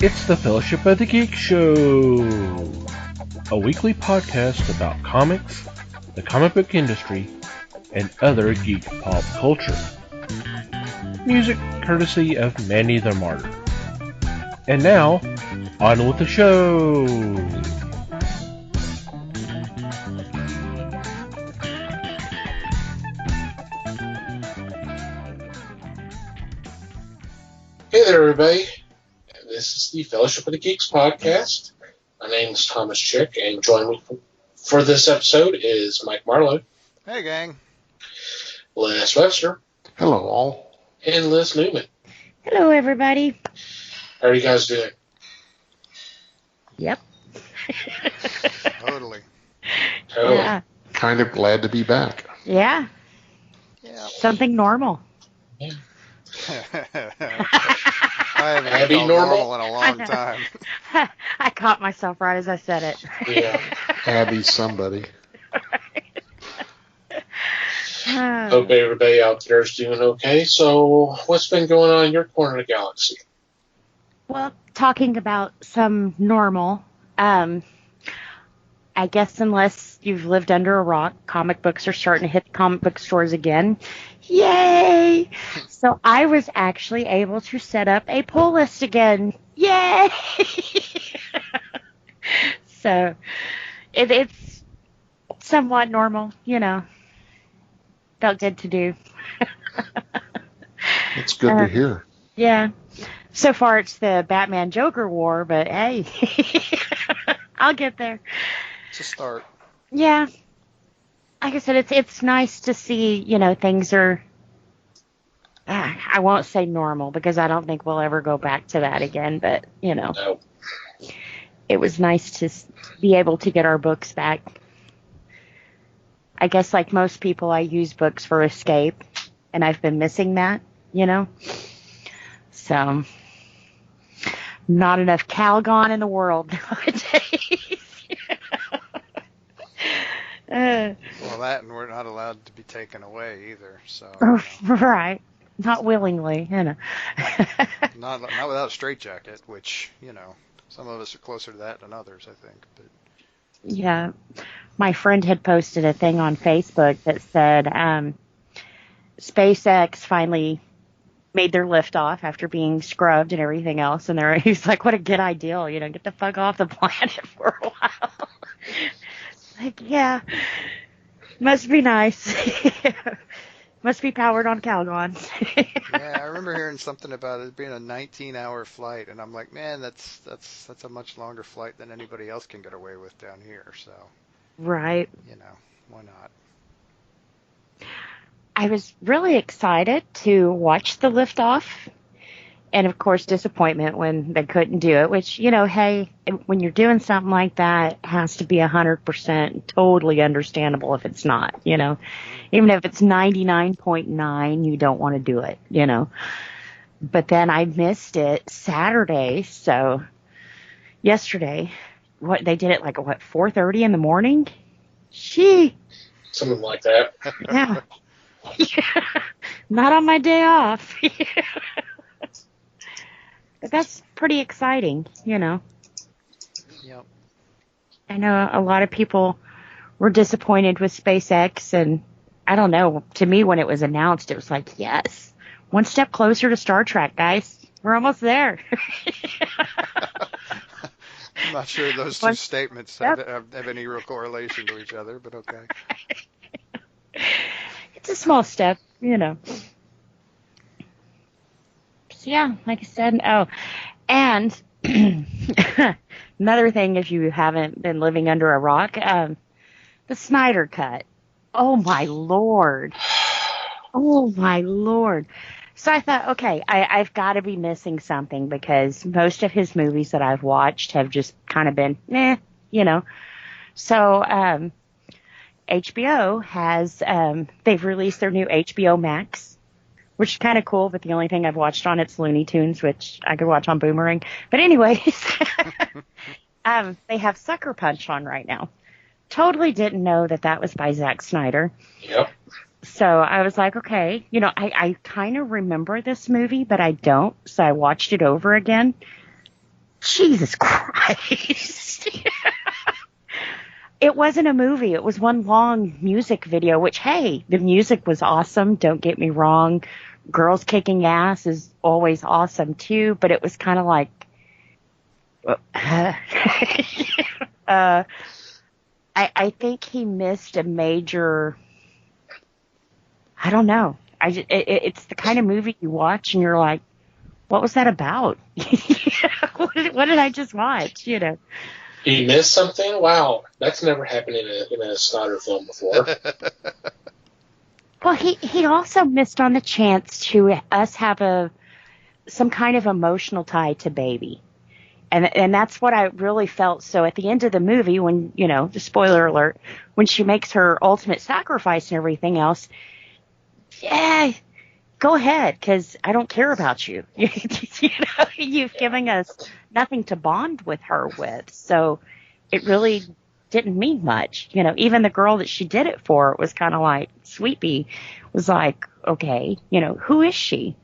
It's the Fellowship of the Geek Show, a weekly podcast about comics, the comic book industry, and other geek pop culture. Music courtesy of Manny the Martyr. And now, on with the show! Hey there, everybody. This is the Fellowship of the Geeks podcast. My name is Thomas Chick, and joining me for this episode is Mike Marlowe. Hey, gang. Les Webster. Hello, all. And Liz Newman. Hello, everybody. How are you guys doing? Yep. Totally. Yeah. Kind of glad to be back. Yeah. Something normal. Yeah. I haven't Abby felt normal? in a long time. I caught myself right as I said it. Yeah. Abby somebody. Hope everybody out there is doing okay. So, what's been going on in your corner of the galaxy? Well, talking about some normal, I guess unless you've lived under a rock, comic books are starting to hit the comic book stores again. Yay! So I was actually able to set up a pull list again. Yay! So it's somewhat normal, you know. Felt good to do. It's good to hear. Yeah. So far it's the Batman Joker war, but hey, I'll get there. It's a start. Yeah. Like I said, it's nice to see, you know, things are, I won't say normal because I don't think we'll ever go back to that again, but, you know, No. It was nice to be able to get our books back. I guess like most people, I use books for escape, and I've been missing that, you know. So, not enough Calgon in the world nowadays. Well, that, and we're not allowed to be taken away either, so. Right. Not willingly, you know. Not without a straitjacket, which, you know, some of us are closer to that than others, I think. But Yeah. My friend had posted a thing on Facebook that said SpaceX finally made their liftoff after being scrubbed and everything else, and he's like, what a good idea, you know, get the fuck off the planet for a while. Like, yeah, must be nice. Must be powered on Calgon. yeah, I remember hearing something about it being a 19-hour flight, and I'm like, man, that's a much longer flight than anybody else can get away with down here. So, Right. you know, why not? I was really excited to watch the liftoff, and of course disappointment when they couldn't do it, which, you know, hey, when you're doing something like that, it has to be 100% totally understandable if it's not, you know. Even if it's 99.9, you don't want to do it, you know. But then I missed it Saturday, so yesterday, they did it like, 4:30 in the morning? Something like that. Yeah. Not on my day off. But that's pretty exciting, you know. Yep. I know a lot of people were disappointed with SpaceX, and I don't know, to me when it was announced, it was like, yes, one step closer to Star Trek, guys. We're almost there. I'm not sure those two statements have any real correlation to each other, but okay. It's a small step, you know. So yeah, like I said, and another thing, if you haven't been living under a rock, the Snyder Cut. Oh my Lord. Oh my Lord. So I thought, okay, I've got to be missing something because most of his movies that I've watched have just kind of been, you know. So HBO has, they've released their new HBO Max, which is kind of cool, but the only thing I've watched on it's Looney Tunes, which I could watch on Boomerang. But anyways, they have Sucker Punch on right now. Totally didn't know that was by Zack Snyder. Yep. So I was like, okay, you know, I kind of remember this movie, but I don't. So I watched it over again. Jesus Christ. It wasn't a movie. It was one long music video, which, hey, the music was awesome. Don't get me wrong. Girls Kicking Ass is always awesome, too. But it was kind of like... I think he missed a major... I don't know. It's the kind of movie you watch and you're like, what was that about? What did I just watch? You know. You missed something? Wow, that's never happened in a Snyder film before. Well, he also missed on the chance to us have some kind of emotional tie to Baby. And that's what I really felt. So at the end of the movie, when, you know, the spoiler alert, when she makes her ultimate sacrifice and everything else, yeah, go ahead, because I don't care about you. You know, you've given us nothing to bond with her with. So it really didn't mean much. You know, even the girl that she did it for was kind of like, Sweetie was like, okay, you know, who is she?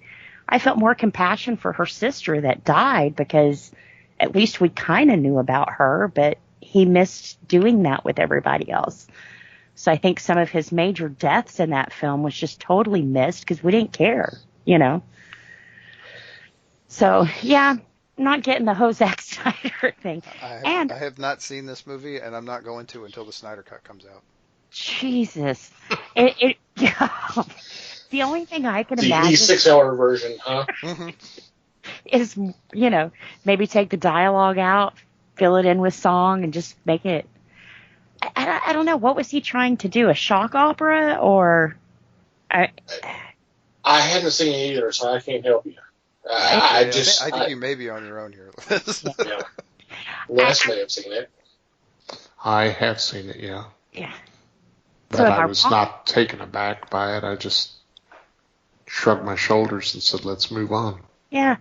I felt more compassion for her sister that died because at least we kind of knew about her, but he missed doing that with everybody else. So I think some of his major deaths in that film was just totally missed because we didn't care, you know. So, yeah, not getting the whole Zack Snyder thing. I have not seen this movie, and I'm not going to until the Snyder Cut comes out. Jesus. The only thing I can The imagine... 6-hour version, huh? is, you know, maybe take the dialogue out, fill it in with song, and just make it... I don't know. What was he trying to do? A shock opera? Or... I hadn't seen it either, so I can't help you. I think you may be on your own here, Liz. Yeah. Les may have seen it. I have seen it, yeah. Yeah. But So I was not taken aback by it. I just shrugged my shoulders and said, let's move on. Yeah.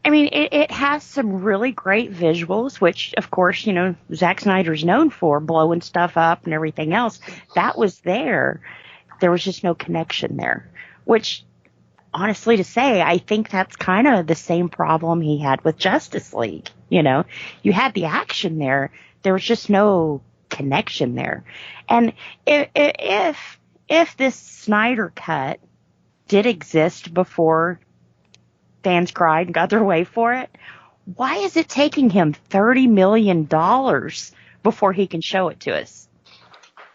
I mean, it has some really great visuals, which, of course, you know, Zack Snyder's known for, blowing stuff up and everything else. That was there. There was just no connection there, which, honestly to say, I think that's kind of the same problem he had with Justice League. You know, you had the action there. There was just no connection there. And if this Snyder cut did exist before fans cried and got their way for it, why is it taking him $30 million before he can show it to us?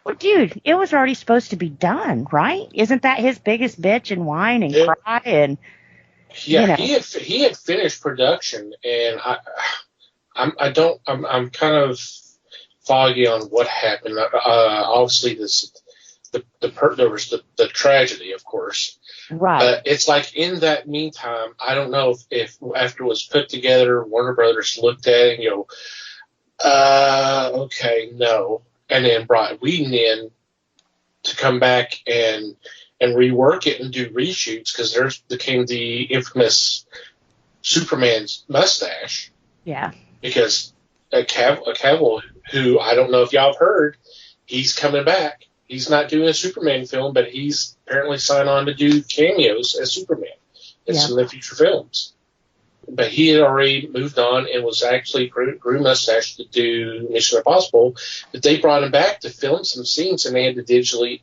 Well, dude, it was already supposed to be done, right? Isn't that his biggest bitch and whine and cry? And yeah, you know. he had finished production, and I'm kind of foggy on what happened. Obviously, there was the tragedy, of course. Right. It's like in that meantime, I don't know if after it was put together, Warner Brothers looked at it and okay, no, and then brought Whedon in to come back and rework it and do reshoots because there became the infamous Superman's mustache. Yeah. Because Cavill, who I don't know if y'all have heard, he's coming back. He's not doing a Superman film, but he's apparently signed on to do cameos as Superman in some of the future films. But he had already moved on and was actually grew mustache to do Mission Impossible. But they brought him back to film some scenes, and they had to digitally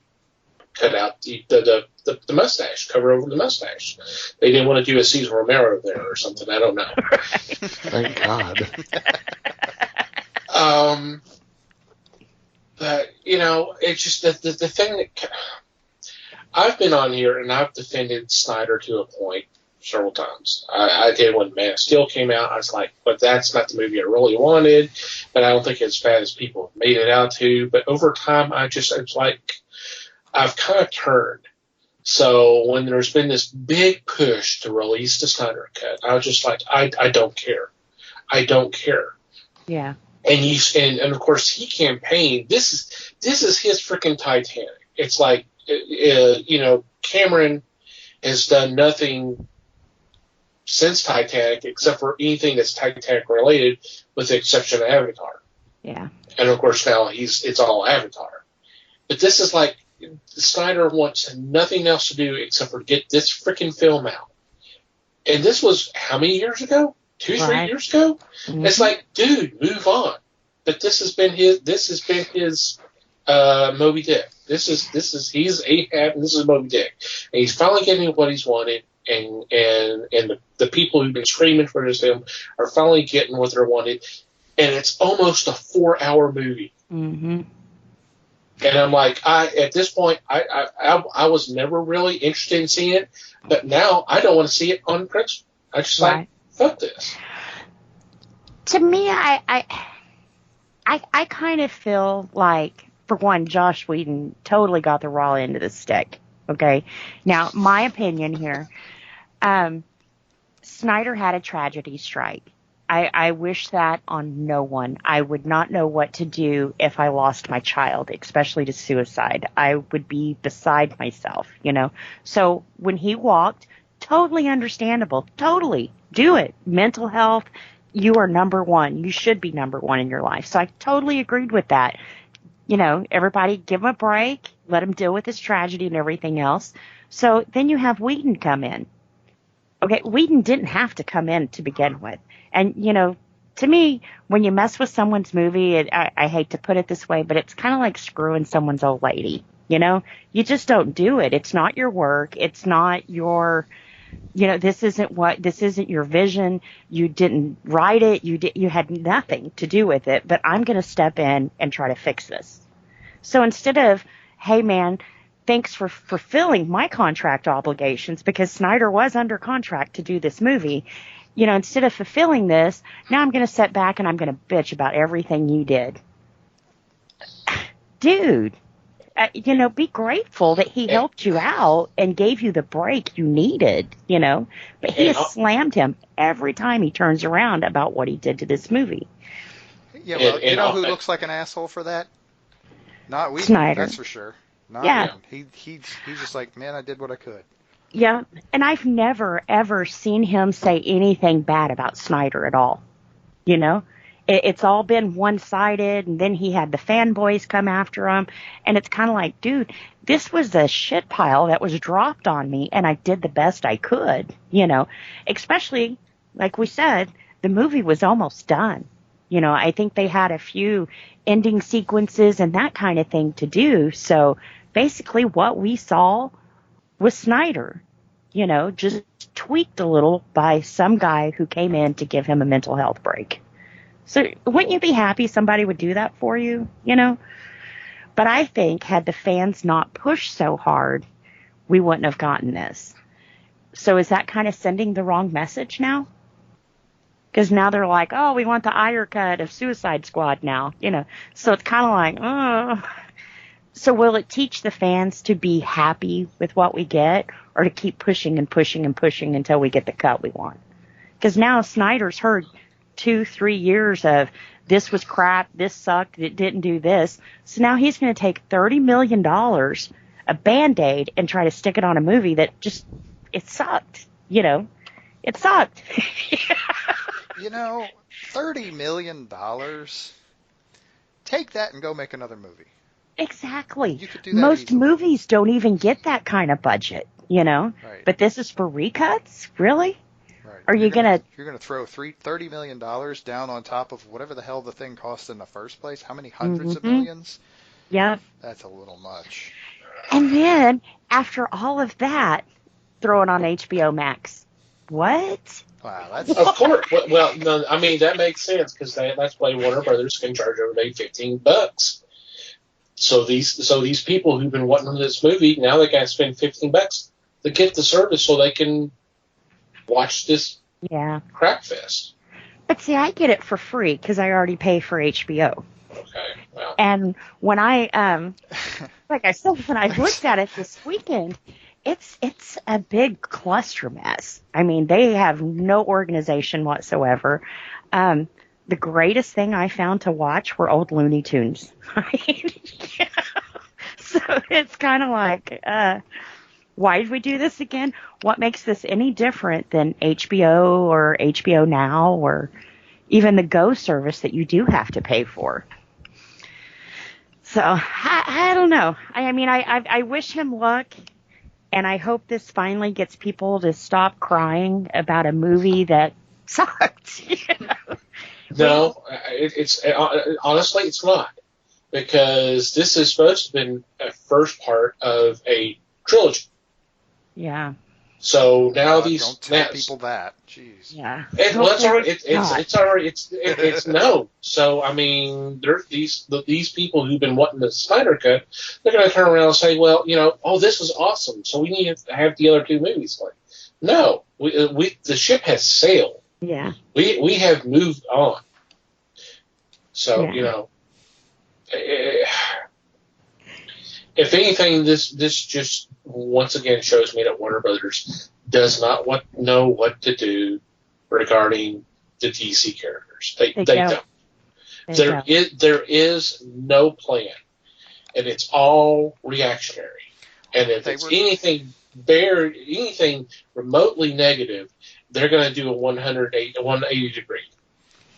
cut out the mustache, cover over the mustache. They didn't want to do a Cesar Romero there or something. I don't know. Thank God. But, you know, it's just the thing that I've been on here and I've defended Snyder to a point several times. I did when Man of Steel came out. I was like, but that's not the movie I really wanted. But I don't think it's as bad as people made it out to. But over time, it's like I've kind of turned. So when there's been this big push to release the Snyder Cut, I was just like, I don't care. I don't care. Yeah. And of course he campaigned. This is his freaking Titanic. It's like you know, Cameron has done nothing since Titanic except for anything that's Titanic related, with the exception of Avatar. Yeah. And of course now it's all Avatar. But this is like Snyder wants nothing else to do except for get this freaking film out. And this was how many years ago? 3 Right. years ago. Mhm. It's like, dude, move on. But this has been his Moby Dick. He's Ahab, and this is Moby Dick, and he's finally getting what he's wanted, and the people who've been screaming for this film are finally getting what they're wanted, and it's almost a 4-hour movie. Mm-hmm. And I'm like, at this point, I was never really interested in seeing it, but now I don't want to see it on principle. I just Right. fuck this. To me, I kind of feel like, for one, Josh Whedon totally got the raw end of the stick. Okay, now my opinion here, Snyder had a tragedy strike. I wish that on no one. I would not know what to do if I lost my child, especially to suicide. I would be beside myself, you know. So when he walked, totally understandable. Totally. Do it. Mental health, you are number one. You should be number one in your life. So I totally agreed with that. You know, everybody give him a break, let him deal with his tragedy and everything else. So then you have Whedon come in. Okay, Whedon didn't have to come in to begin with. And, you know, to me, when you mess with someone's movie, I hate to put it this way, but it's kind of like screwing someone's old lady. You know, you just don't do it. It's not your work. It's not your, you know, this isn't your vision. You didn't write it. You had nothing to do with it, but I'm going to step in and try to fix this. So instead of, hey man, thanks for fulfilling my contract obligations, because Snyder was under contract to do this movie. You know, instead of fulfilling this, now I'm going to sit back and I'm going to bitch about everything you did. Dude, you know, be grateful that he helped you out and gave you the break you needed, you know. But he has slammed him every time he turns around about what he did to this movie. Yeah, well, you know who looks like an asshole for that? Not Whedon, Snyder. that's for sure. Not Yeah. Whedon. He's just like, man, I did what I could. Yeah, and I've never, ever seen him say anything bad about Snyder at all. You know? It's all been one-sided, and then he had the fanboys come after him, and it's kind of like, dude, this was a shit pile that was dropped on me, and I did the best I could, you know? Especially, like we said, the movie was almost done. You know, I think they had a few ending sequences and that kind of thing to do, so basically what we saw was Snyder, you know, just tweaked a little by some guy who came in to give him a mental health break. So wouldn't you be happy somebody would do that for you, you know? But I think had the fans not pushed so hard, we wouldn't have gotten this. So is that kind of sending the wrong message now? Because now they're like, oh, we want the Ayer cut of Suicide Squad now, you know? So it's kind of like, oh. So will it teach the fans to be happy with what we get, or to keep pushing and pushing and pushing until we get the cut we want? Because now Snyder's heard 2-3 years of this was crap, this sucked, it didn't do this. So now he's going to take $30 million, a Band-Aid, and try to stick it on a movie that just, it sucked, you know? It sucked. You know, $30 million, take that and go make another movie. Exactly. You could do that Most easily. movies don't even get that kind of budget, you know? Right. But this is for recuts? Really? Right. Are you going to... You're going to throw $30 million down on top of whatever the hell the thing cost in the first place? How many hundreds of millions? Yeah. That's a little much. And then, after all of that, throw it on HBO Max. What? Wow, that's... Of course. Well, no, I mean, that makes sense, because that's why Warner Brothers can charge everybody $15. So these people who've been wanting this movie, now they got to spend $15 to get the service so they can watch this crap fest. But see, I get it for free because I already pay for HBO. Okay, well. And when I, like I said, when I looked at it this weekend, it's a big cluster mess. I mean, they have no organization whatsoever. The greatest thing I found to watch were old Looney Tunes. So it's kind of like, why did we do this again? What makes this any different than HBO or HBO Now or even the Go service that you do have to pay for? So I don't know. I mean, I wish him luck, and I hope this finally gets people to stop crying about a movie that sucked. You know? No, it's honestly it's not, because this is supposed to have been a first part of a trilogy. Yeah. So now these don't tell people that. Jeez. Yeah. Well, it's already it's already it's known. So I mean, there's these people who've been wanting the Snyder cut. They're going to turn around and say, well, oh, this was awesome. So we need to have the other two movies. Like, no, we the ship has sailed. Yeah. We have moved on. So Yeah. If anything, this just once again shows me that Warner Brothers does not know what to do regarding the DC characters. They don't. There is no plan, and it's all reactionary. And if it's anything remotely negative, they're going to do a 180 degree.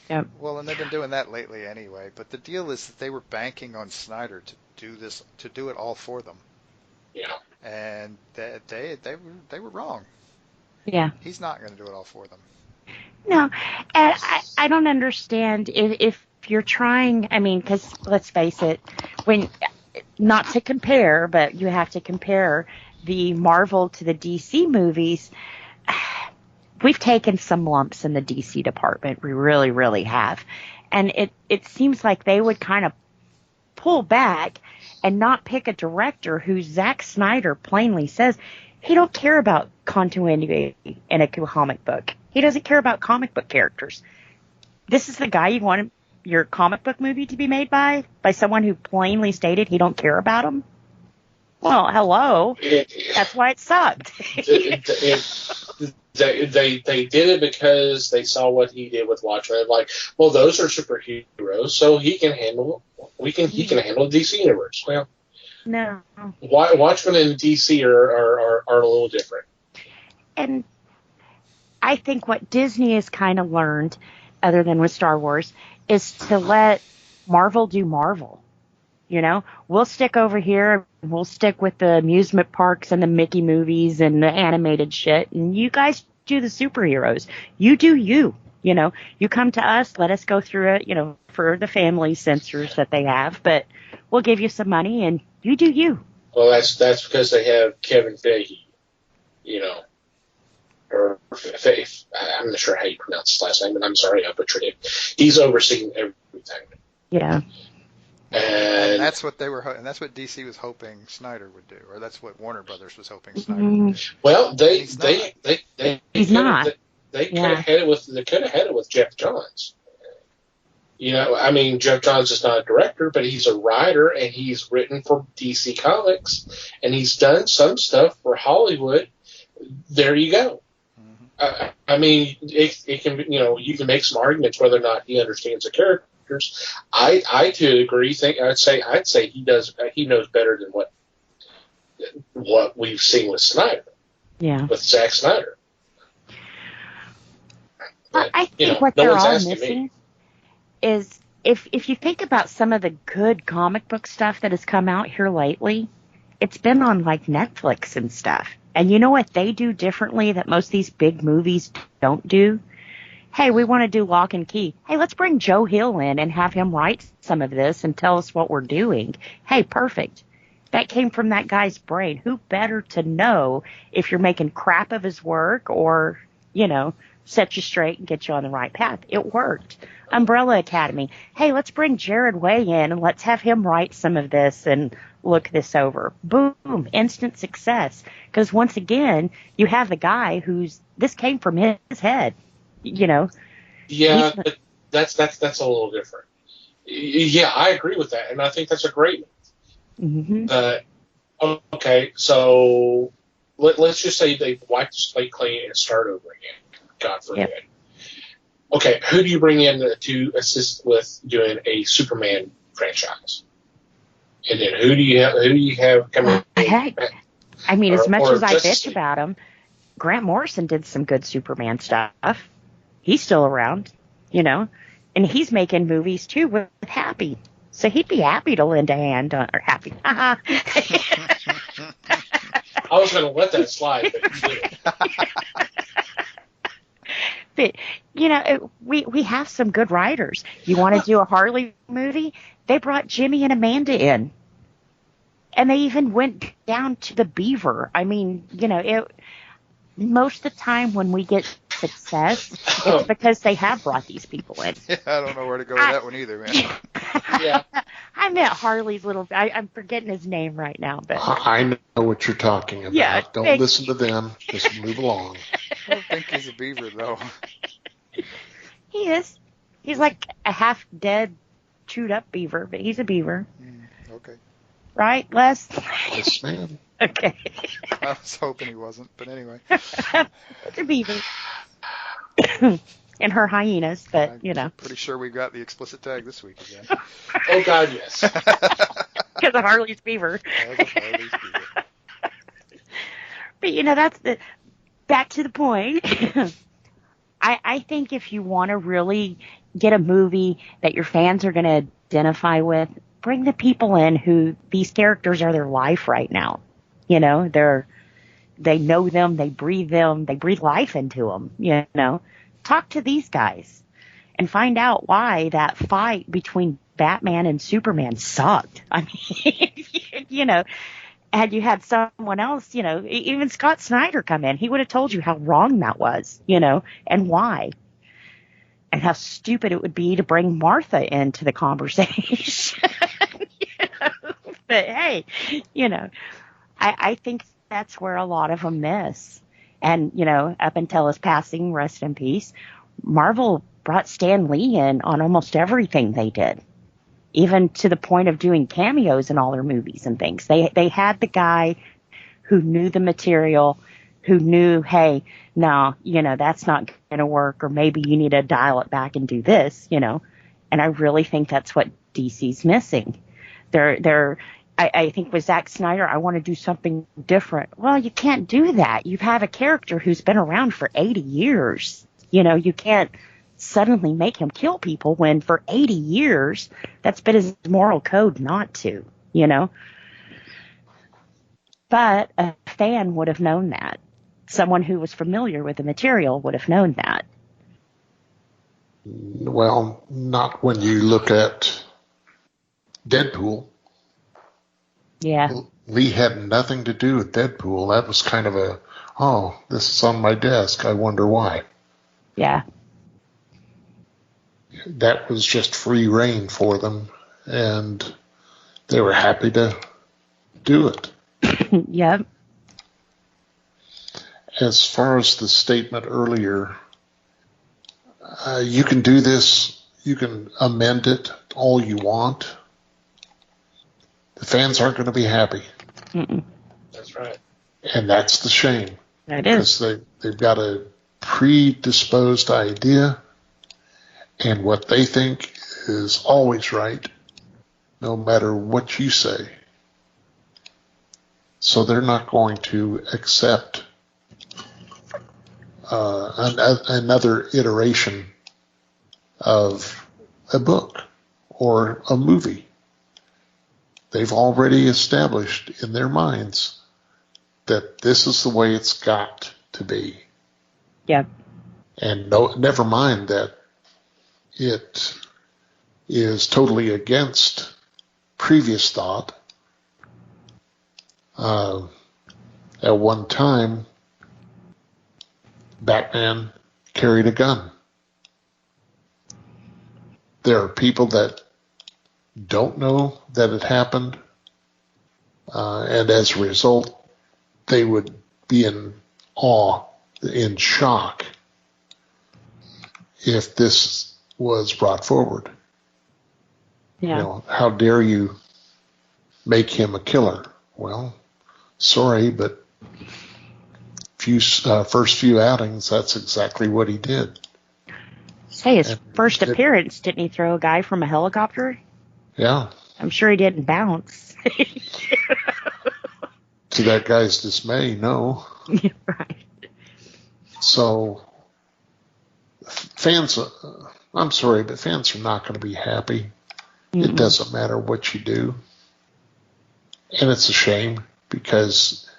Yep. Well, and they've been doing that lately anyway. But the deal is that they were banking on Snyder to do it all for them. Yeah. And they were wrong. Yeah. He's not going to do it all for them. No, and I don't understand if you're trying. I mean, because let's face it, not to compare, but you have to compare the Marvel to the DC movies. We've taken some lumps in the DC department. We really, really have. And it seems like they would kind of pull back and not pick a director who Zack Snyder plainly says he don't care about continuity in a comic book. He doesn't care about comic book characters. This is the guy you want your comic book movie to be made by someone who plainly stated he don't care about them? Well, hello. That's why it sucked. They did it because they saw what he did with Watchmen. Like, well, those are superheroes, so he can handle the DC universe. Well, no. Watchmen and DC are a little different. And I think what Disney has kind of learned, other than with Star Wars, is to let Marvel do Marvel. We'll stick over here. We'll stick with the amusement parks and the Mickey movies and the animated shit. And you guys do the superheroes. You do you. You come to us. Let us go through it, for the family censors that they have. But we'll give you some money and you do you. Well, that's because they have Kevin Feige, or Faith. I'm not sure how you pronounce his last name, and I'm sorry I butchered it. He's overseeing everything. Yeah. And that's what and that's what DC was hoping Snyder would do, or that's what Warner Brothers was hoping Snyder would do. Well, they He's not. They could have had it with Jeff Johns. I mean, Jeff Johns is not a director, but he's a writer, and he's written for DC Comics, and he's done some stuff for Hollywood. There you go. Mm-hmm. I mean, it can you can make some arguments whether or not he understands the character. I to agree. I'd say he does. He knows better than what we've seen with Snyder. Yeah. With Zack Snyder. But, I think what they're all missing is if you think about some of the good comic book stuff that has come out here lately, it's been on like Netflix and stuff. And you know what they do differently that most of these big movies don't do? Hey, we want to do Lock and Key. Hey, let's bring Joe Hill in and have him write some of this and tell us what we're doing. Hey, perfect. That came from that guy's brain. Who better to know if you're making crap of his work or, set you straight and get you on the right path? It worked. Umbrella Academy. Hey, let's bring Jared Way in and let's have him write some of this and look this over. Boom. Instant success. Because once again, you have the guy this came from his head. Yeah, but that's a little different. Yeah, I agree with that, and I think that's a great one. Mm-hmm. Okay, so let's just say they wipe the slate clean and start over again. God forbid. Yep. Okay, who do you bring in to assist with doing a Superman franchise? And then who do you have coming? Heck, I mean, as much as I bitch about him, Grant Morrison did some good Superman stuff. He's still around, and he's making movies too with Happy. So he'd be happy to lend a hand or happy. I was going to let that slide, but you did. But, we have some good writers. You want to do a Harley movie? They brought Jimmy and Amanda in. And they even went down to the Beaver. I mean, most of the time when we get success, it's because they have brought these people in. Yeah, I don't know where to go with that one either, man. Yeah. I meant Harley's little. I'm forgetting his name right now, but I know what you're talking about. Yeah, Don't listen to them. Just move along. I don't think he's a beaver, though. he is. He's like a half dead, chewed up beaver, but he's a beaver, Okay. right, Les? Yes, ma'am. Okay. I was hoping he wasn't, but anyway. It's a beaver. And her hyenas, but I'm pretty sure we got the explicit tag this week again. Oh God, yes. Because of Harley's beaver. That was a Harley's beaver. But that's back to the point. I think if you want to really get a movie that your fans are going to identify with, bring the people in who these characters are their life right now. They know them, they breathe life into them. Talk to these guys and find out why that fight between Batman and Superman sucked. I mean, had you had someone else, even Scott Snyder come in, he would have told you how wrong that was, and why. And how stupid it would be to bring Martha into the conversation. But hey, I think that's where a lot of them miss. And, up until his passing, rest in peace, Marvel brought Stan Lee in on almost everything they did, even to the point of doing cameos in all their movies and things. They had the guy who knew the material, who knew, hey, no, that's not going to work, or maybe you need to dial it back and do this, And I really think that's what DC's missing. I think with Zack Snyder, I want to do something different. Well, you can't do that. You have a character who's been around for 80 years. You can't suddenly make him kill people when for 80 years that's been his moral code not to, But a fan would have known that. Someone who was familiar with the material would have known that. Well, not when you look at Deadpool. Yeah. Lee had nothing to do with Deadpool. That was kind of this is on my desk. I wonder why. Yeah. That was just free reign for them, and they were happy to do it. Yep. As far as the statement earlier, you can do this, you can amend it all you want. The fans aren't going to be happy. Mm-mm. That's right. And that's the shame. That is. Because they've got a predisposed idea, and what they think is always right, no matter what you say. So they're not going to accept another iteration of a book or a movie. They've already established in their minds that this is the way it's got to be. Yeah. And never mind that it is totally against previous thought. At one time, Batman carried a gun. There are people that don't know that it happened, and as a result, they would be in awe, in shock, if this was brought forward. Yeah. How dare you make him a killer? Well, sorry, but first few outings, that's exactly what he did. Say, his first appearance, didn't he throw a guy from a helicopter? Yeah. I'm sure he didn't bounce. To that guy's dismay, no. Right. So, fans, I'm sorry, but fans are not going to be happy. Mm-mm. It doesn't matter what you do. And it's a shame because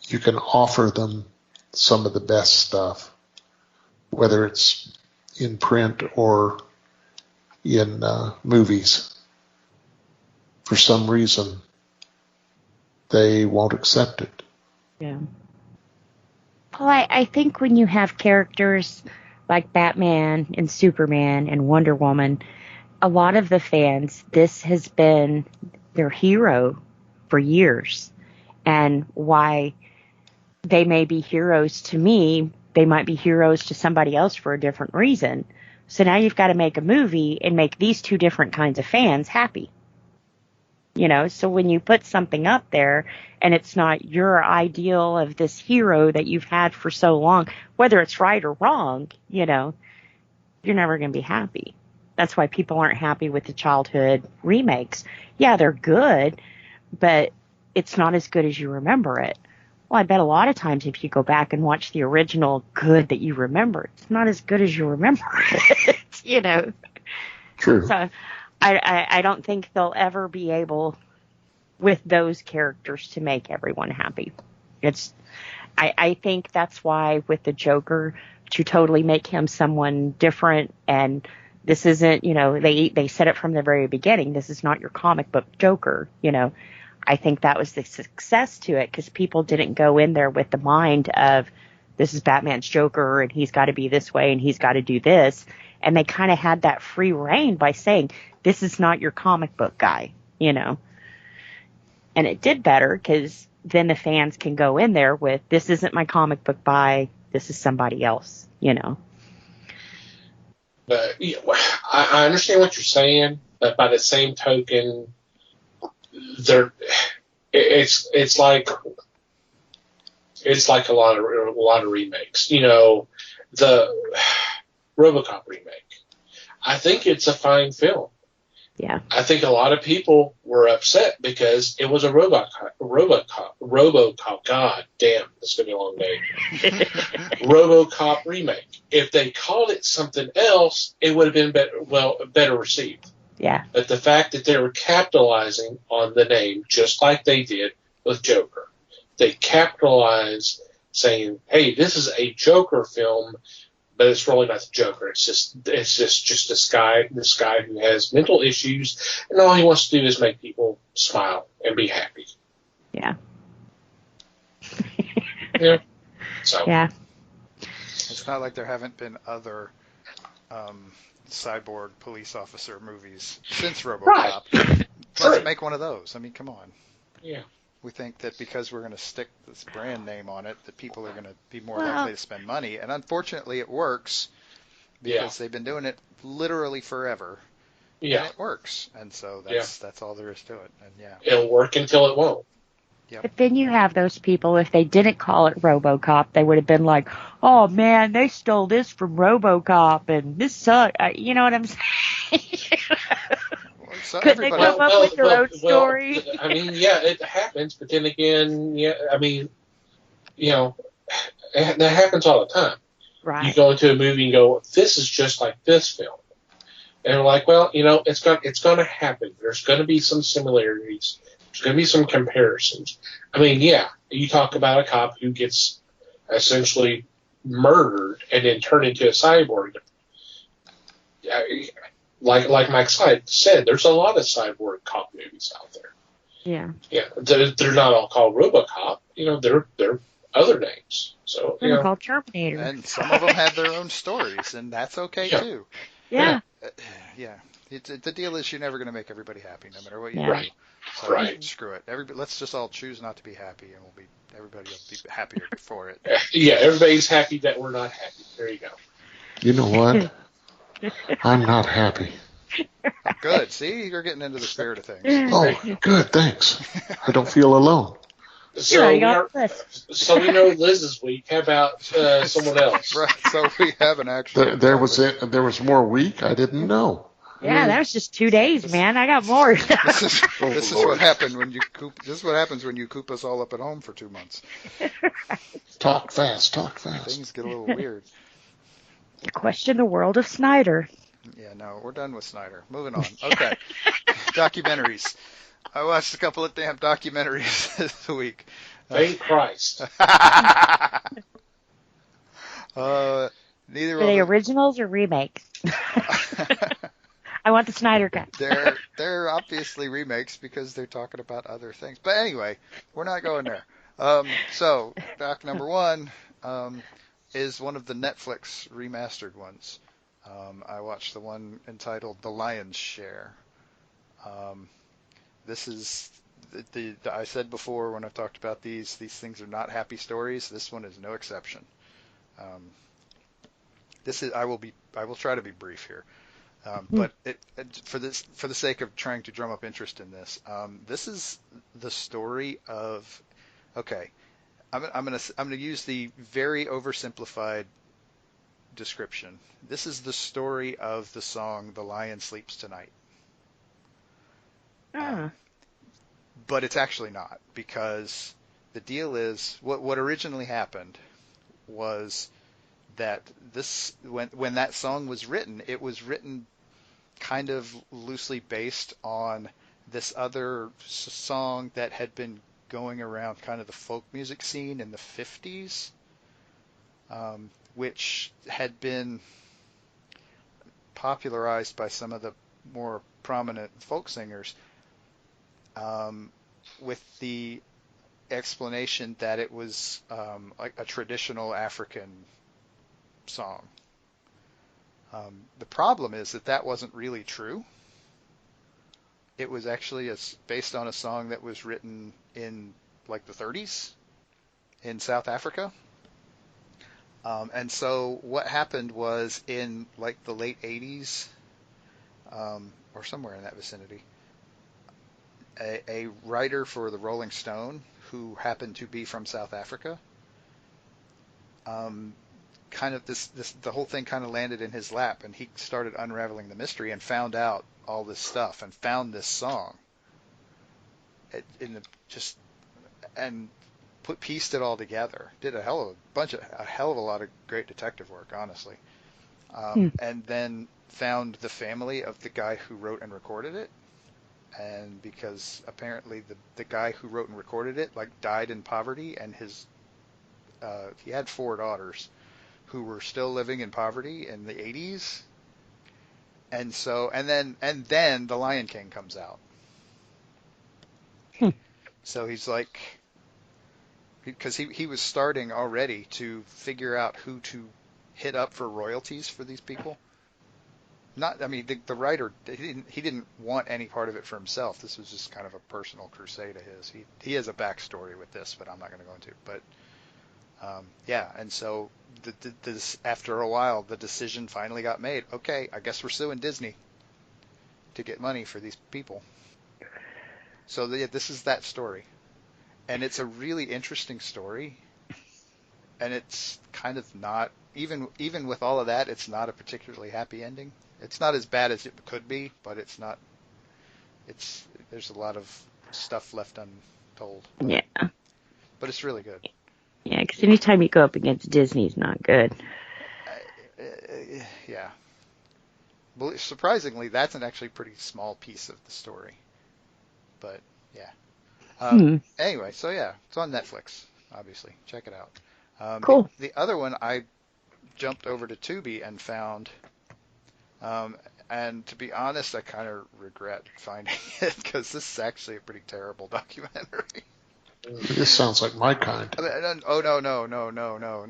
you can offer them some of the best stuff, whether it's in print or in movies. For some reason, they won't accept it. Yeah. Well, I think when you have characters like Batman and Superman and Wonder Woman, a lot of the fans, this has been their hero for years. And why they may be heroes to me, they might be heroes to somebody else for a different reason. So now you've got to make a movie and make these two different kinds of fans happy. You know, so when you put something up there and it's not your ideal of this hero that you've had for so long, whether it's right or wrong, you know, you're never going to be happy. That's why people aren't happy with the childhood remakes. Yeah, they're good, but it's not as good as you remember it. Well, I bet a lot of times if you go back and watch the original good that you remember, it's not as good as you remember it, you know. True. So I don't think they'll ever be able, with those characters, to make everyone happy. I think that's why with the Joker, to totally make him someone different, and this isn't, you know, they said it from the very beginning, this is not your comic book Joker, you know. I think that was the success to it, because people didn't go in there with the mind of, this is Batman's Joker, and he's got to be this way, and he's got to do this. And they kind of had that free reign by saying, this is not your comic book guy, you know. And it did better, because then the fans can go in there with, this isn't my comic book guy, this is somebody else, you know. But yeah, I understand what you're saying, but by the same token, it's like a lot of remakes. You know, the RoboCop remake. I think it's a fine film. Yeah. I think a lot of people were upset because it was a RoboCop. God damn, it's gonna be a long day. RoboCop remake. If they called it something else, it would have been better received. Yeah. But the fact that they were capitalizing on the name, just like they did with Joker, they capitalized saying, "Hey, this is a Joker film." But it's really not the Joker. It's just this guy who has mental issues, and all he wants to do is make people smile and be happy. Yeah. Yeah. So. Yeah. It's not like there haven't been other cyborg police officer movies since RoboCop. Right. Let's make one of those. I mean, come on. Yeah. We think that because we're going to stick this brand name on it, that people are going to be more likely to spend money. And unfortunately, it works because they've been doing it literally forever. Yeah. And it works. And so that's all there is to it. And it'll work until it won't. Yep. But then you have those people, if they didn't call it RoboCop, they would have been like, oh, man, they stole this from RoboCop, and this sucked. You know what I'm saying? So Couldn't they come up with their own story? I mean, yeah, it happens, but then again, yeah, I mean, you know, that happens all the time. Right. You go into a movie and go, this is just like this film. And we're like, well, you know, it's going to happen. There's going to be some similarities. There's going to be some comparisons. I mean, yeah, you talk about a cop who gets essentially murdered and then turned into a cyborg. Like Mike said, there's a lot of cyborg cop movies out there. Yeah. Yeah, they're not all called RoboCop. You know, they're other names. So they're called Terminator. And some of them have their own stories, and that's okay too. Yeah. Yeah. The deal is you're never going to make everybody happy, no matter what you Yeah. do. Right. So Right. Screw it. Let's just all choose not to be happy, and everybody will be happier for it. Yeah, everybody's happy that we're not happy. There you go. You know what? I'm not happy. Good. See, you're getting into the spirit of things. Oh, good. Thanks. I don't feel alone. So we know Liz's week. How about someone else? Right. So we have an actual. There was more week. I didn't know. Yeah, that was just 2 days, man. I got more. This is what happened when you coop. This is what happens when you coop us all up at home for 2 months. Talk fast. Things get a little weird. Question the world of Snyder. Yeah, no, we're done with Snyder. Moving on. Okay. Documentaries. I watched a couple of damn documentaries this week. Thank Christ. Neither Are they of them. originals or remakes? I want the Snyder cut. They're obviously remakes because they're talking about other things. But anyway, we're not going there. So doc number one is one of the Netflix remastered ones. I watched the one entitled The Lion's Share. This is I said before when I've talked about these things are not happy stories. This one is no exception. I will try to be brief here. But for the sake of trying to drum up interest in this, this is the story of. Okay, I'm gonna use the very oversimplified description. This is the story of the song "The Lion Sleeps Tonight." But it's actually not, because the deal is what originally happened was that when that song was written, it was written kind of loosely based on this other song that had been going around kind of the folk music scene in the 50s, which had been popularized by some of the more prominent folk singers, with the explanation that it was like a traditional African song. The problem is that wasn't really true. It was actually based on a song that was written in like the 30s in South Africa. And so what happened was in like the late 80s, or somewhere in that vicinity, a writer for the Rolling Stone who happened to be from South Africa, kind of the whole thing kind of landed in his lap, and he started unraveling the mystery and found out all this stuff and found this song and pieced it all together. Did a hell of a lot of great detective work, honestly. And then found the family of the guy who wrote and recorded it. And because apparently the guy who wrote and recorded it like died in poverty, and he had 4 daughters who were still living in poverty in the 80s. And so and then The Lion King comes out. So he's like, because he was starting already to figure out who to hit up for royalties for these people. The writer, he didn't want any part of it for himself. This was just kind of a personal crusade of his. He has a backstory with this, but I'm not going to go into. But yeah, and so this, after a while, the decision finally got made. Okay, I guess we're suing Disney to get money for these people. So this is that story, and it's a really interesting story. And it's kind of not, even with all of that, it's not a particularly happy ending. It's not as bad as it could be, but it's not. There's a lot of stuff left untold. Yeah. But it's really good. Yeah, because anytime you go up against Disney, it's not good. Yeah. Surprisingly, that's an actually pretty small piece of the story. But yeah. Anyway, so yeah, it's on Netflix. Obviously, check it out. Cool. The other one I jumped over to Tubi and found. And to be honest, I kind of regret finding it, because this is actually a pretty terrible documentary. This sounds like my kind. Oh,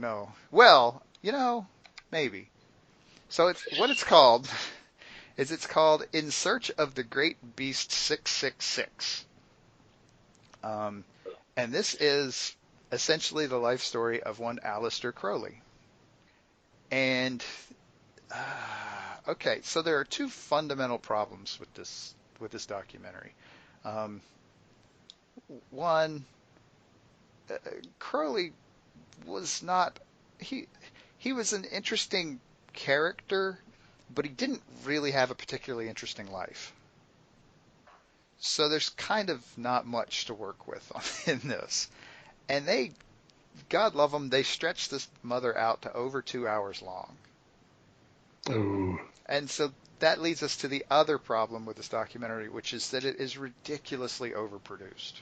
no. Well, maybe. So it's called In Search of the Great Beast 666. And this is essentially the life story of one Aleister Crowley. And okay, so there are 2 fundamental problems with this documentary. One, Crowley was not he was an interesting character, but he didn't really have a particularly interesting life. So there's kind of not much to work with in this. And God love them, they stretched this mother out to over 2 hours long. Ooh. And so that leads us to the other problem with this documentary, which is that it is ridiculously overproduced.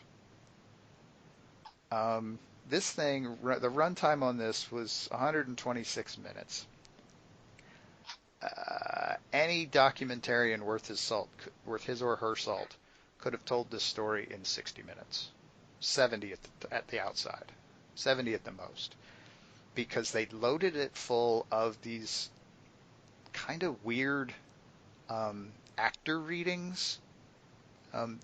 This thing, the runtime on this was 126 minutes. any documentarian worth his or her salt, could have told this story in 60 minutes, 70 at the outside, 70 at the most, because they loaded it full of these kind of weird actor readings.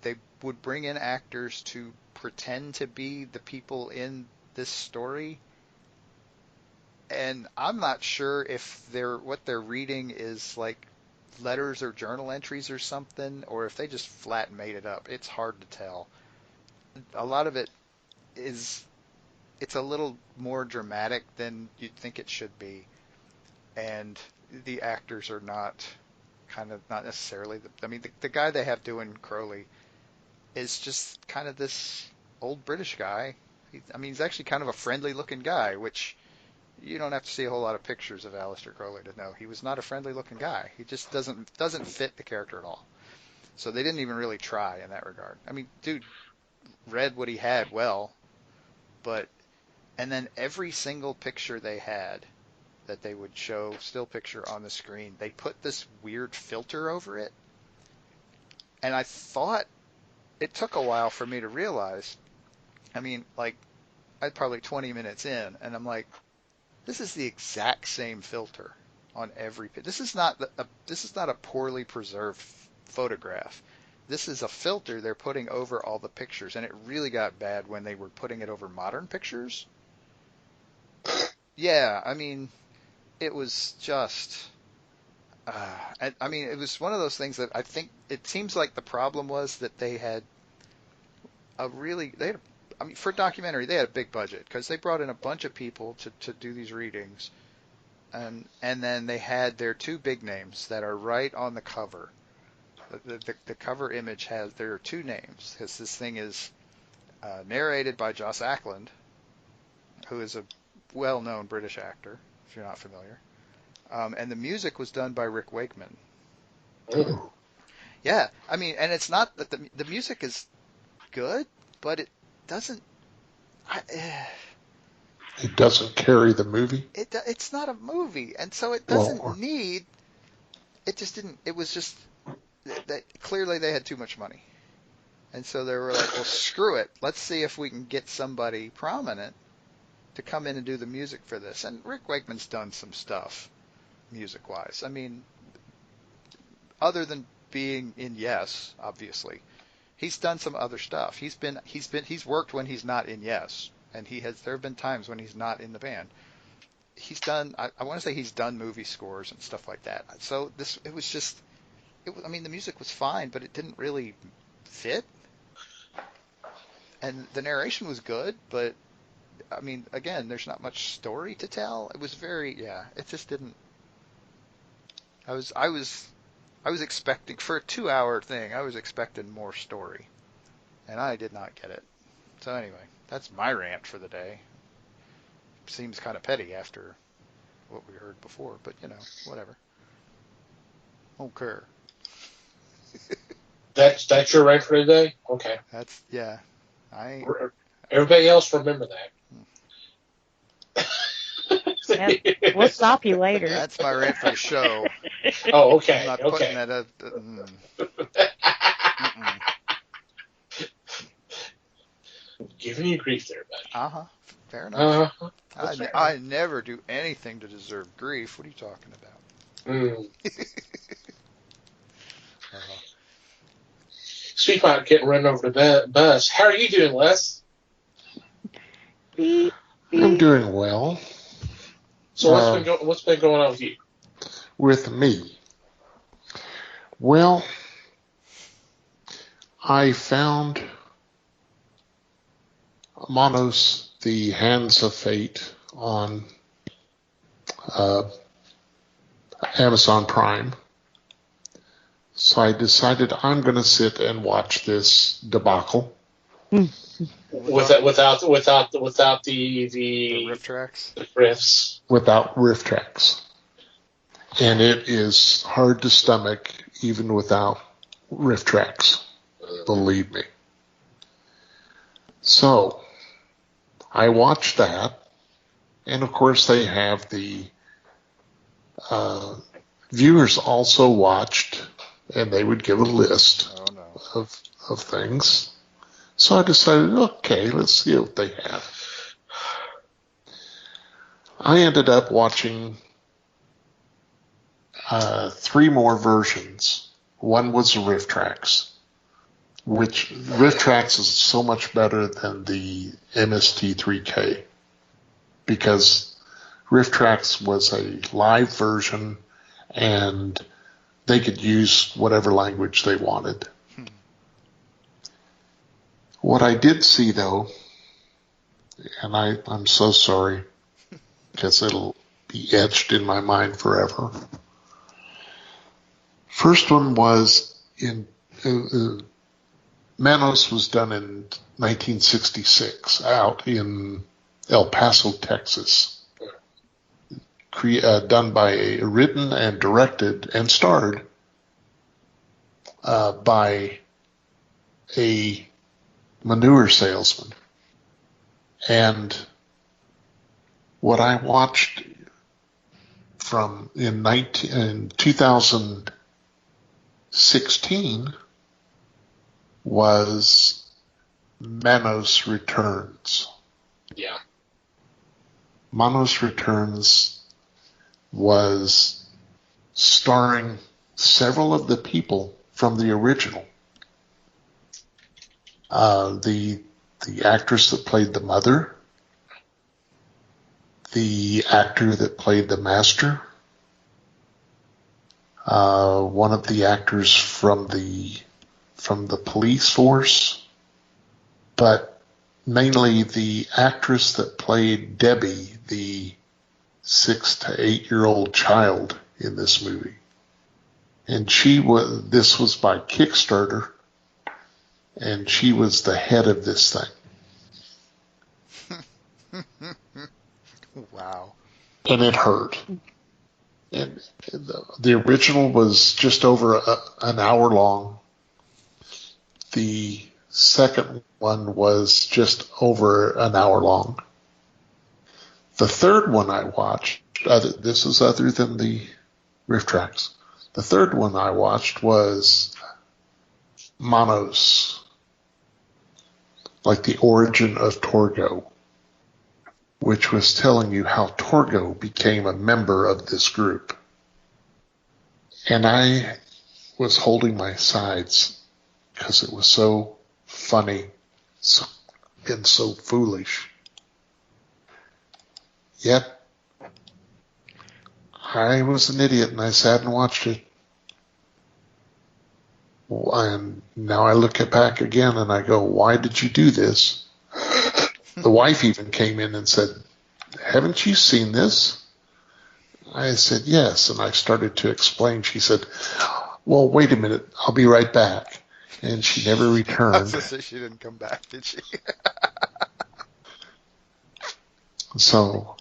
They would bring in actors to pretend to be the people in this story, and I'm not sure if what they're reading is like letters or journal entries or something, or if they just flat made it up. It's hard to tell. A lot of it it's a little more dramatic than you'd think it should be, and the actors are not necessarily the guy they have doing Crowley is just kind of this old British guy. He's actually kind of a friendly looking guy, which you don't have to see a whole lot of pictures of Aleister Crowley to know he was not a friendly looking guy. He just doesn't fit the character at all. So they didn't even really try in that regard. Dude read what he had well, and then every single picture they had that they would show still picture on the screen, they put this weird filter over it. And I thought it took a while for me to realize. I'd probably 20 minutes in, and I'm like, this is the exact same filter on every picture. This is not a poorly preserved photograph. This is a filter they're putting over all the pictures, and it really got bad when they were putting it over modern pictures. Yeah, it was just, it was one of those things that I think it seems like the problem was that they had for a documentary, they had a big budget because they brought in a bunch of people to do these readings. And then they had their two big names that are right on the cover. The cover image has their two names, because this thing is narrated by Joss Ackland, who is a well-known British actor, if you're not familiar. And the music was done by Rick Wakeman. Ooh. Yeah, and it's not that the music is good, but it doesn't. It doesn't carry the movie. It's not a movie, and so it doesn't need. It just didn't. It was just that clearly they had too much money, and so they were like, "Well, screw it. Let's see if we can get somebody prominent to come in and do the music for this." And Rick Wakeman's done some stuff, music-wise. Other than being in Yes, obviously. He's done some other stuff. He's worked when he's not in Yes, and there have been times when he's not in the band. He's done. I want to say he's done movie scores and stuff like that. So the music was fine, but it didn't really fit. And the narration was good, but again, there's not much story to tell. It was it just didn't. I was expecting, for a 2-hour thing, I was expecting more story, and I did not get it. So anyway, that's my rant for the day. Seems kind of petty after what we heard before, but whatever. Don't care. That's your rant for the day? Okay. Everybody else remember that. Yep. We'll stop you later. That's my rant for the show. Oh, okay. I'm not putting that up. Giving you grief there, buddy. Fair enough. I never do anything to deserve grief. What are you talking about? Speak about getting run over the bus. How are you doing, Les? I'm doing well. So what's been going on with you? With me? Well, I found Monos, the Hands of Fate, on Amazon Prime. So I decided I'm going to sit and watch this debacle. Without the riff tracks? The riffs. Without riff tracks. And it is hard to stomach even without riff tracks. Believe me. So I watched that. And of course they have the viewers also watched, and they would give a list Oh no. of things. So I decided, okay, let's see what they have. I ended up watching 3 more versions. One was the Riff Tracks, which Riff Tracks is so much better than the MST3K because Riff Tracks was a live version and they could use whatever language they wanted. What I did see, though, and I'm so sorry because it'll be etched in my mind forever. First one was in Manos was done in 1966 out in El Paso, Texas. Done by, written and directed and starred by a manure salesman. And what I watched from in 2016 was Manos Returns. Yeah. Manos Returns was starring several of the people from the original. The actress that played the mother, the actor that played the master, one of the actors from the police force, but mainly the actress that played Debbie, the 6 to 8-year-old child in this movie. And this was by Kickstarter, and she was the head of this thing. Wow. And it hurt. And the original was just over an hour long. The second one was just over an hour long. The third one I watched, this is other than the Riff Tracks. The third one I watched was Manos, like the origin of Torgo, which was telling you how Torgo became a member of this group. And I was holding my sides because it was so funny and so foolish. Yet, I was an idiot and I sat and watched it. And now I look back again and I go, why did you do this? The wife even came in and said, haven't you seen this? I said, yes. And I started to explain. She said, well, wait a minute. I'll be right back. And she never returned. So she didn't come back, did she? So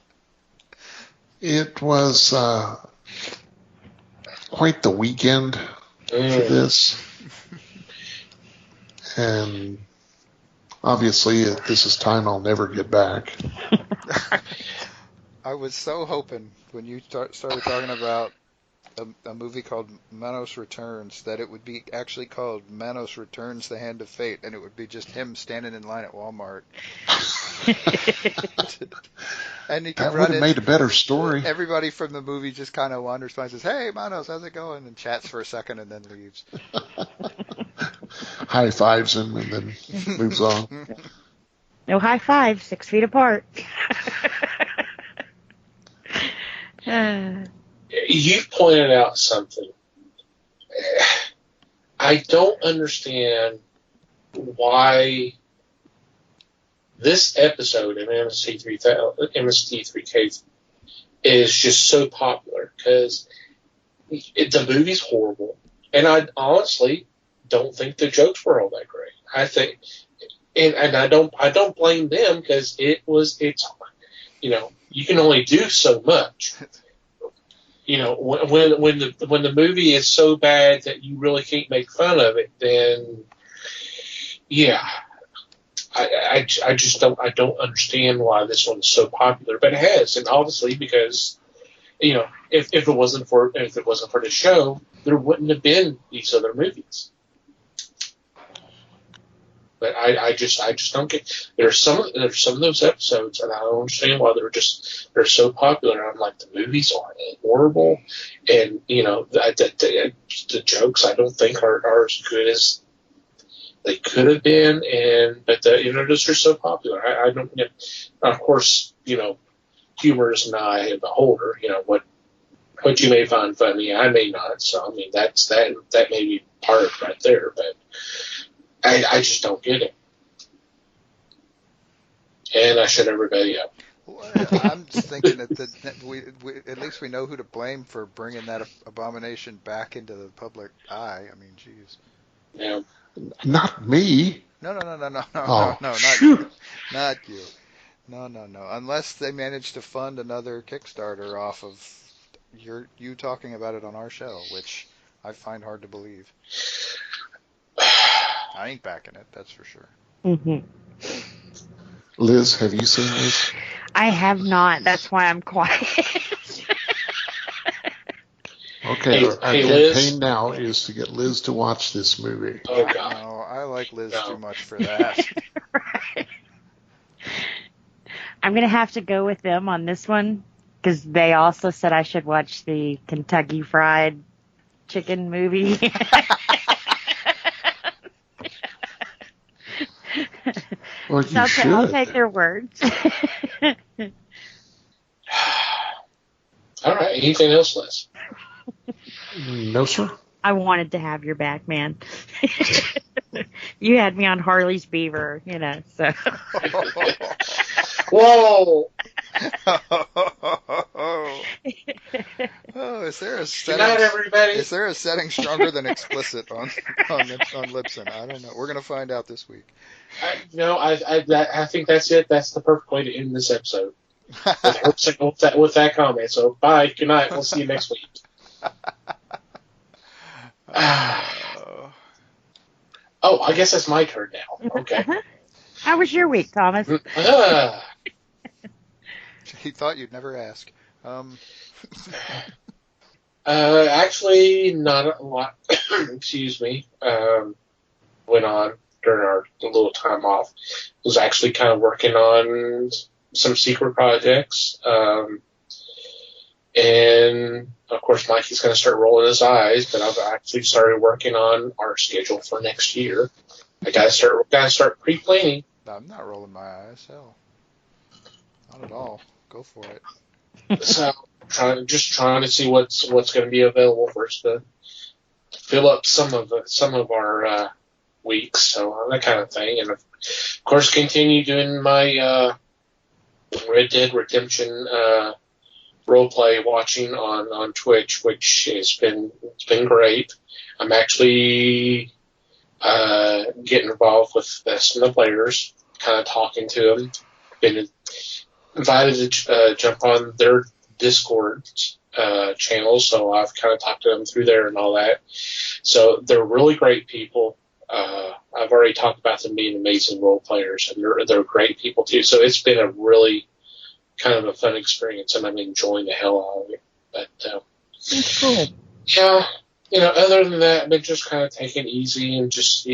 it was quite the weekend for this. And obviously, this is time I'll never get back. I was so hoping when you started talking about a movie called Manos Returns that it would be actually called Manos Returns: The Hand of Fate, and it would be just him standing in line at Walmart. And he could That would have made a better story. Everybody from the movie just kind of wanders by and says, "Hey, Manos, how's it going?" and chats for a second and then leaves. High fives him and then moves on. No high five, 6 feet apart. You pointed out something. I don't understand why this episode of MST3K is just so popular, because the movie's horrible, and I honestly don't think the jokes were all that great. I think, and I don't blame them, because it's you can only do so much. When the movie is so bad that you really can't make fun of it, then yeah, I just don't understand why this one is so popular, but it has, and obviously because if it wasn't for the show, there wouldn't have been these other movies. But I just don't get. There's some of those episodes, and I don't understand why they're so popular. I'm like, the movies are horrible, and the jokes I don't think are as good as they could have been, but they're just so popular. I don't. Of course, humor is an eye of the beholder. What you may find funny, I may not. So I mean, that may be part of it right there, but. I just don't get it. And I shut everybody up. Well, I'm just thinking that we at least we know who to blame for bringing that abomination back into the public eye. I mean, geez. Yeah. Not me. No, Oh, not shoot. you. Not you. No. Unless they manage to fund another Kickstarter off of you talking about it on our show, which I find hard to believe. I ain't backing it, that's for sure. Mm-hmm. Liz, have you seen this? I have not. That's why I'm quiet. Okay, Hey, our campaign Liz. now is to get Liz to watch this movie. Oh God. No, I like Liz No. too much for that. Right. I'm going to have to go with them on this one because they also said I should watch the Kentucky Fried Chicken movie. Well, So you should. I'll take their words. All right. Anything else, Liz? No, sir. I wanted to have your back, man. You had me on Harley's Beaver, so. Whoa! Oh, is there a Good setting? night, everybody. Is there a setting stronger than explicit on Libsyn? I don't know. We're gonna find out this week. I think that's it. That's the perfect way to end this episode. With that comment. So, bye. Good night. We'll see you next week. Oh, I guess it's my turn now. Okay. How was your week, Thomas? He thought you'd never ask. Actually, not a lot. Excuse me. Went on during our little time off. Was actually kind of working on some secret projects. And of course, Mikey's going to start rolling his eyes, but I've actually started working on our schedule for next year. I got to start pre-planning. I'm not rolling my eyes. Hell, not at all. Go for it. So trying to see what's going to be available for us to fill up some of our weeks, so that kind of thing, and of course continue doing my Red Dead Redemption roleplay watching on Twitch, which it's been great. I'm actually getting involved with some of the players, kind of talking to them. Been invited to jump on their Discord channel, so I've kind of talked to them through there and all that. So they're really great people. I've already talked about them being amazing role players, and they're great people too. So it's been a really kind of a fun experience, and I'm enjoying the hell out of it. But That's cool. yeah, other than that, I've been just kind of taking it easy and just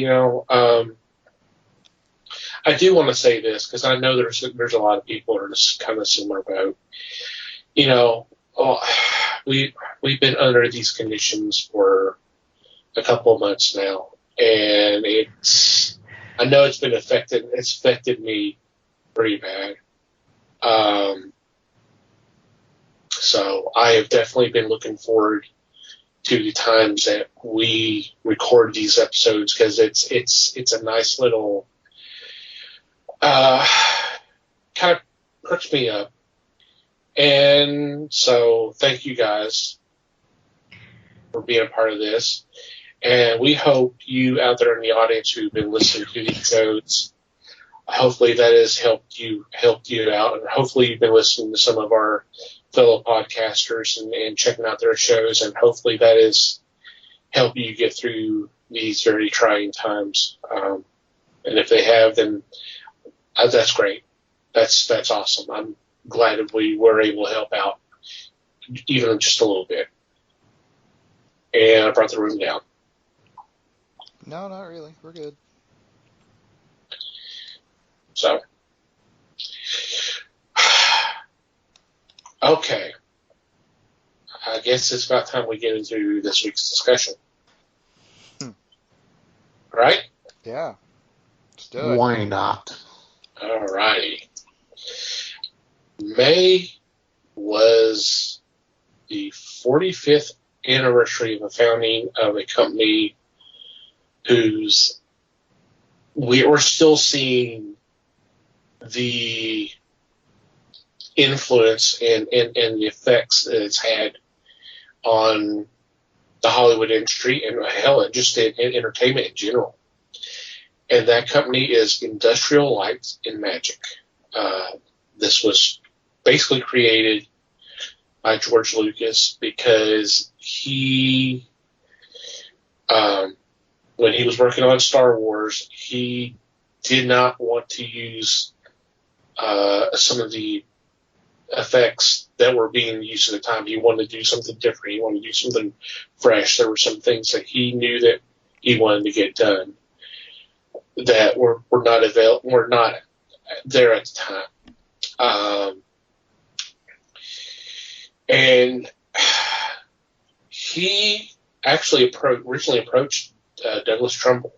I do want to say this because I know there's a lot of people who are in this kind of similar boat. We've been under these conditions for a couple of months now, and I know it's affected me pretty bad. So I have definitely been looking forward to the times that we record these episodes because it's a nice little kind of perks me up. And so thank you guys for being a part of this. And we hope you out there in the audience who've been listening to these shows, hopefully that has helped you out. And hopefully you've been listening to some of our fellow podcasters and checking out their shows. And hopefully that has helped you get through these very trying times. And if they have, then that's great. That's awesome. I'm glad that we were able to help out even just a little bit. And I brought the room down. No, not really. We're good. So, okay. I guess it's about time we get into this week's discussion. Right? Yeah. Let's do it. Why not? All righty. May was the 45th anniversary of the founding of a company whose we're still seeing the influence and the effects that it's had on the Hollywood industry and hell, just in entertainment in general. And that company is Industrial Light and Magic. This was basically created by George Lucas because he, when he was working on Star Wars, he did not want to use some of the effects that were being used at the time. He wanted to do something different. He wanted to do something fresh. There were some things that he knew that he wanted to get done that were not there at the time. And he actually originally approached Douglas Trumbull,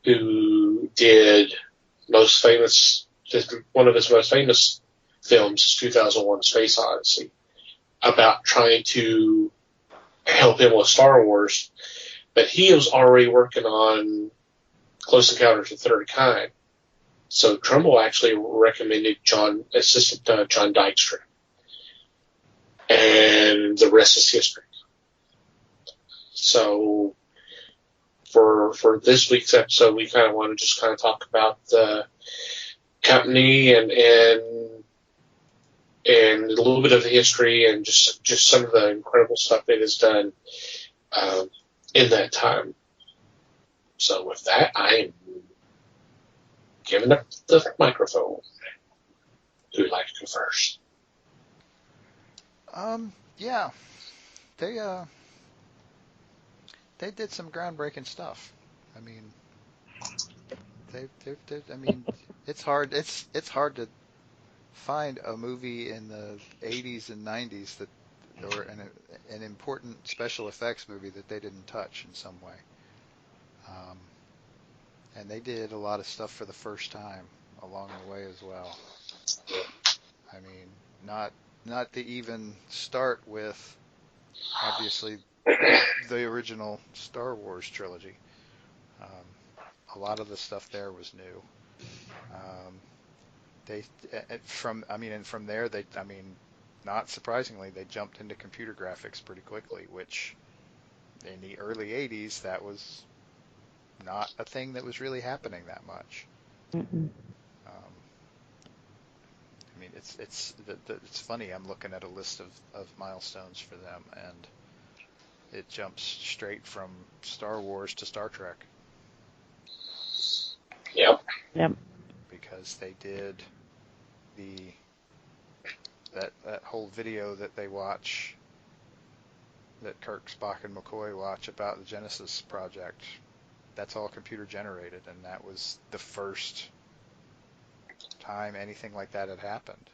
who did one of his most famous films, 2001: Space Odyssey, about trying to help him with Star Wars. But he was already working on Close Encounters of the Third Kind. So Trumbull actually recommended assistant John Dykstra. And the rest is history. So for this week's episode, we kind of want to just kind of talk about the company and a little bit of the history and just some of the incredible stuff it has done in that time. So with that, I am giving up the microphone. Who would like to go first? Yeah, they did some groundbreaking stuff. I mean, I mean, it's hard to find a movie in the 80s and 90s or an important special effects movie that they didn't touch in some way. And they did a lot of stuff for the first time along the way as well. I mean, not to even start with, obviously, the original Star Wars trilogy. A lot of the stuff there was new. From there, not surprisingly, they jumped into computer graphics pretty quickly, which in the early 80s, that was not a thing that was really happening that much. Mm-mm. I mean, it's funny. I'm looking at a list of milestones for them, and it jumps straight from Star Wars to Star Trek. Yep. Because they did that whole video that they watch, that Kirk, Spock, and McCoy watch about the Genesis project. That's all computer generated, and that was the first time anything like that had happened.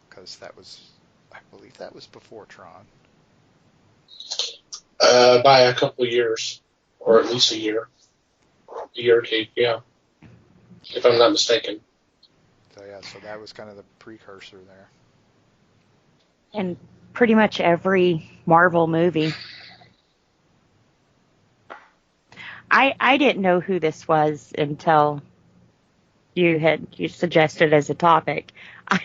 Because I believe that was before Tron. By a couple of years, or at least a year or two, yeah, if I'm not mistaken. So that was kind of the precursor there. And pretty much every Marvel movie. I didn't know who this was until you suggested as a topic. I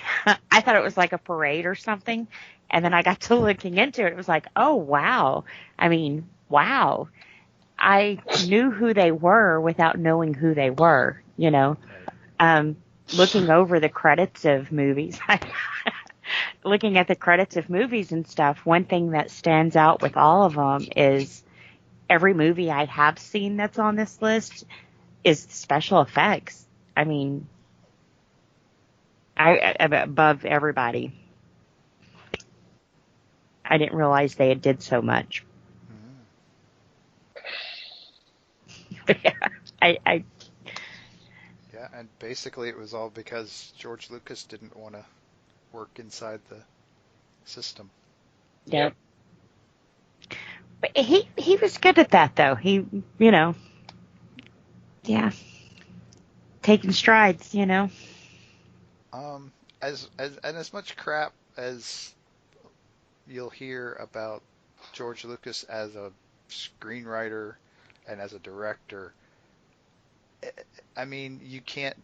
thought it was like a parade or something, and then I got to looking into it. It was like, oh wow! I mean, wow! I knew who they were without knowing who they were. You know, looking over the credits of movies, looking at the credits of movies and stuff. One thing that stands out with all of them is every movie I have seen that's on this list is special effects. I mean, I'm above everybody. I didn't realize they had did so much. Yeah, I Yeah, and basically it was all because George Lucas didn't want to work inside the system. yeah. But he was good at that though. He, yeah, taking strides. Um, as much crap as you'll hear about George Lucas as a screenwriter and as a director, I mean, you can't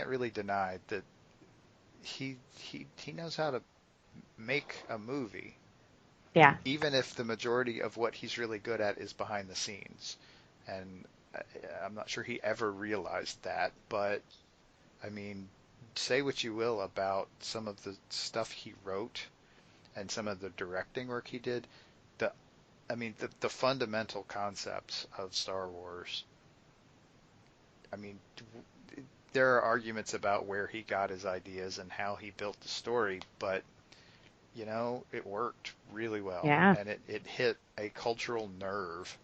really deny that he knows how to make a movie, Yeah, even if the majority of what he's really good at is behind the scenes. And I'm not sure he ever realized that, but I mean, say what you will about some of the stuff he wrote and some of the directing work he did. The, I mean, the fundamental concepts of Star Wars. I mean, there are arguments about where he got his ideas and how he built the story, but it worked really well, yeah. and it hit a cultural nerve.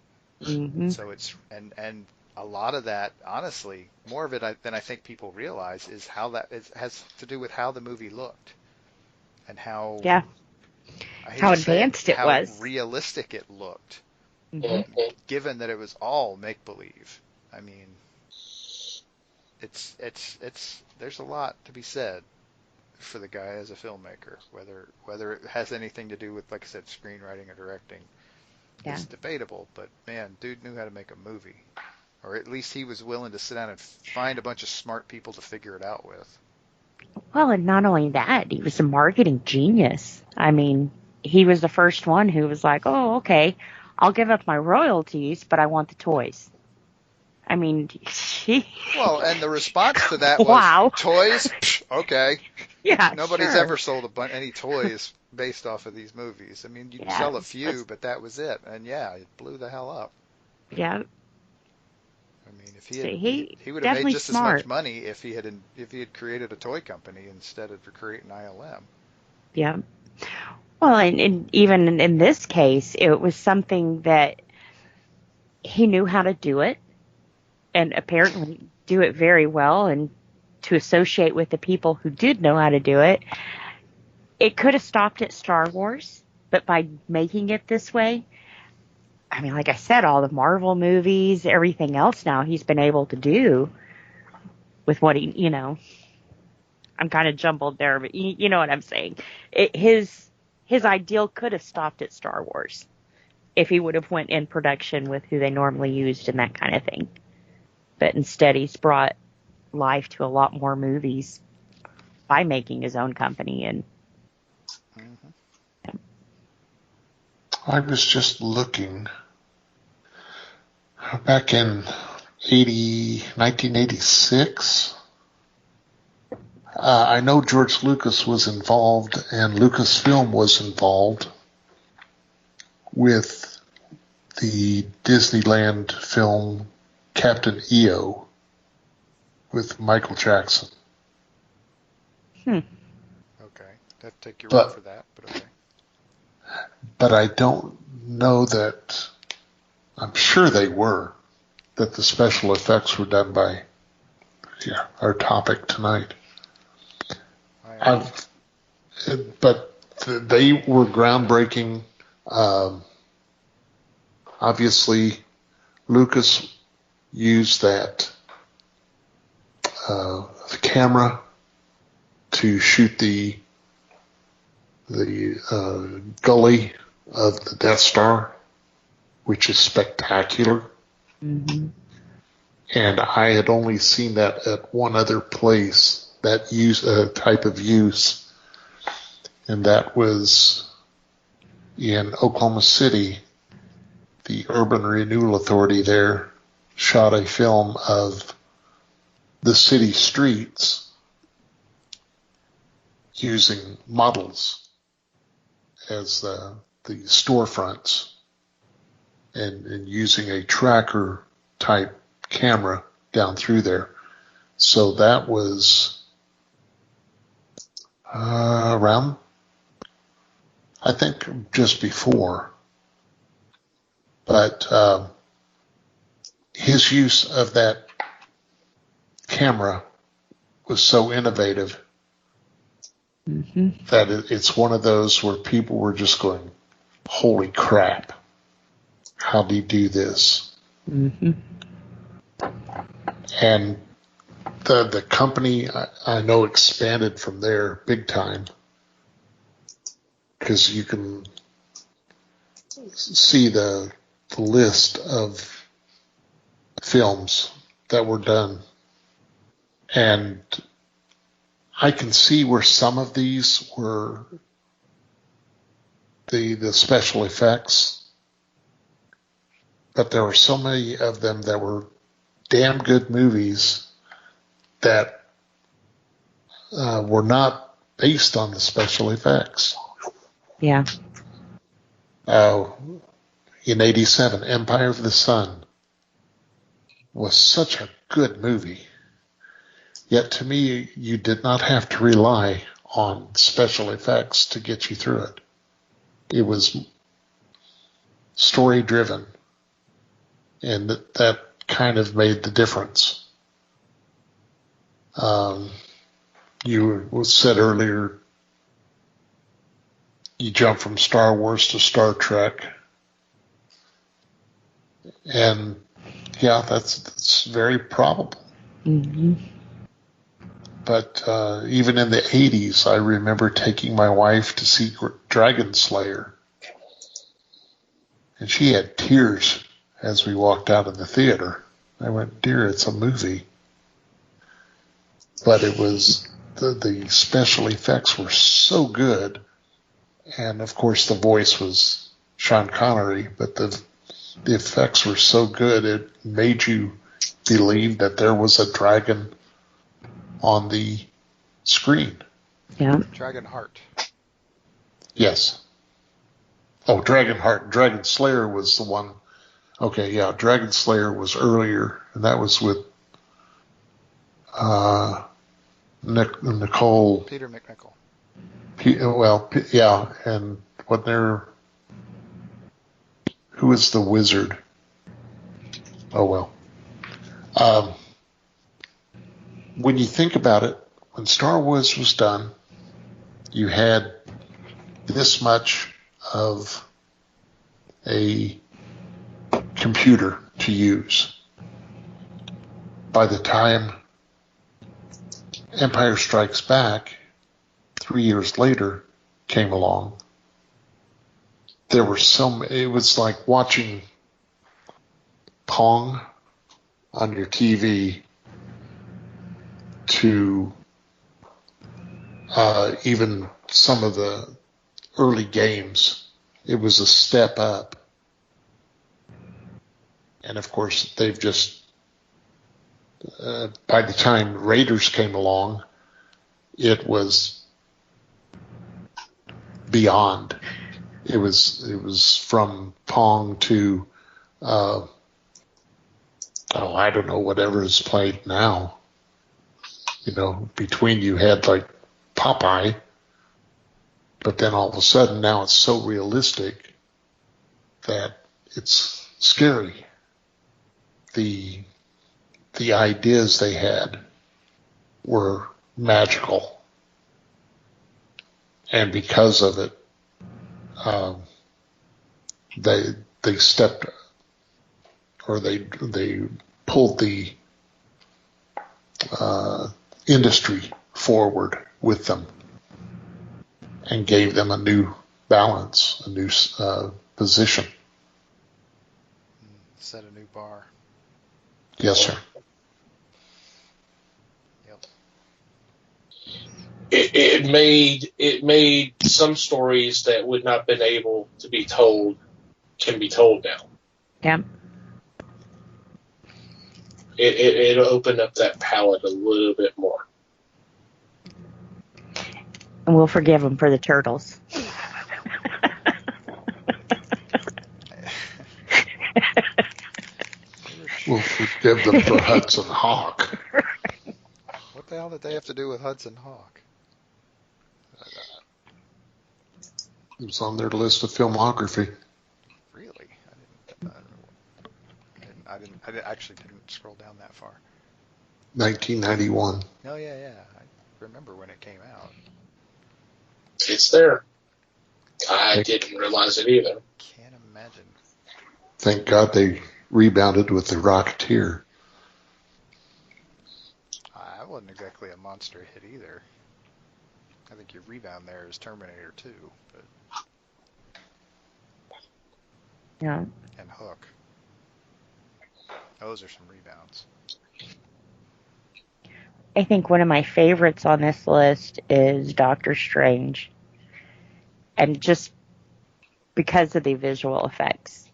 Hmm. So and a lot of that, honestly, more of it than I think people realize is how has to do with how the movie looked and how, Yeah, I hate how to say it, advanced it how was. realistic it looked, Hmm. given that it was all make believe. I mean, there's a lot to be said for the guy as a filmmaker, whether it has anything to do with, like I said, screenwriting or directing. Yeah. It's debatable, but man, dude knew how to make a movie. Or at least he was willing to sit down and find a bunch of smart people to figure it out with. Well, and not only that, he was a marketing genius. I mean, he was the first one who was like, "Oh, okay, I'll give up my royalties, but I want the toys." I mean, Well, and the response to that was, wow. toys? Psh, okay. Yeah, Nobody's sure. ever sold any toys based off of these movies. I mean, you'd Yeah, sell a few, but that was it. And yeah, it blew the hell up. yeah. I mean, if So he would have made definitely just as much smart. money if he had created a toy company instead of creating ILM. Yeah. Well, and even in this case, it was something that he knew how to do it, and apparently do it very well, and to associate with the people who did know how to do it. It could have stopped at Star Wars, but by making it this way, I mean, like I said, all the Marvel movies, everything else now he's been able to do with what I'm kind of jumbled there, but you know what I'm saying. His ideal could have stopped at Star Wars if he would have went in production with who they normally used and that kind of thing. But instead, he's brought life to a lot more movies by making his own company. And Mm-hmm. I was just looking back in 1986. I know George Lucas was involved and Lucasfilm was involved with the Disneyland film Captain EO with Michael Jackson. Okay. Have to take your word for that, but okay. But I don't know that, I'm sure they were, that the special effects were done by our topic tonight. But they were groundbreaking. Obviously, Lucas used that the camera to shoot the gully of the Death Star, which is spectacular. mm-hmm. And I had only seen that at one other place, that type of use, and that was in Oklahoma City. The Urban Renewal Authority there shot a film of the city streets using models as the storefronts and using a tracker type camera down through there. So that was around I think just before. But his use of that camera was so innovative that it's one of those where people were just going, holy crap, how do you do this? And the company, I know, expanded from there big time, because you can see the list of films that were done. And I can see where some of these were the special effects, but there were so many of them that were damn good movies that were not based on the special effects. Yeah. In '87, Empire of the Sun was such a good movie. Yet to me, you did not have to rely on special effects to get you through it. It was story driven, and that kind of made the difference. You said earlier, you jump from Star Wars to Star Trek, and yeah, that's very probable. But even in the 80s, I remember taking my wife to see Dragon Slayer. And she had tears as we walked out of the theater. I went, dear, it's a movie. But it was, the special effects were so good. And of course the voice was Sean Connery, but the effects were so good it made you believe that there was a dragon on the screen. Yeah. Dragonheart. Yes. Oh, Dragonheart. Dragon Slayer was the one. Okay, yeah, Dragon Slayer was earlier, and that was with Nicole. Peter McNichol. Yeah, and who is the wizard? Oh, well. When you think about it, when Star Wars was done, you had this much of a computer to use. By the time Empire Strikes Back, 3 years later, came along, there were it was like watching Pong on your TV to even some of the early games. It was a step up. And of course, they've just, by the time Raiders came along, it was beyond. It was from Pong to, I don't know, whatever is played now. You know, between you had like Popeye, but then all of a sudden now it's so realistic that it's scary. The ideas they had were magical, and because of it, they stepped, or they pulled the industry forward with them and gave them a new balance, a new position. Set a new bar. Yes, sir. Yep. It made some stories that would not have been able to be told can be told now. Yeah. It opened up that palette a little bit more. And we'll forgive them for the turtles. We'll forgive them for Hudson Hawk. What the hell did they have to do with Hudson Hawk? It was on their list of filmography. Really? I actually didn't scroll down that far. 1991. Oh, yeah. I remember when it came out. It's there. I didn't realize it either. Can't imagine. Thank God they rebounded with The Rocketeer. That wasn't exactly a monster hit either. I think your rebound there is Terminator 2, but Yeah. and Hook. Those are some rebounds. I think one of my favorites on this list is Doctor Strange. And just because of the visual effects,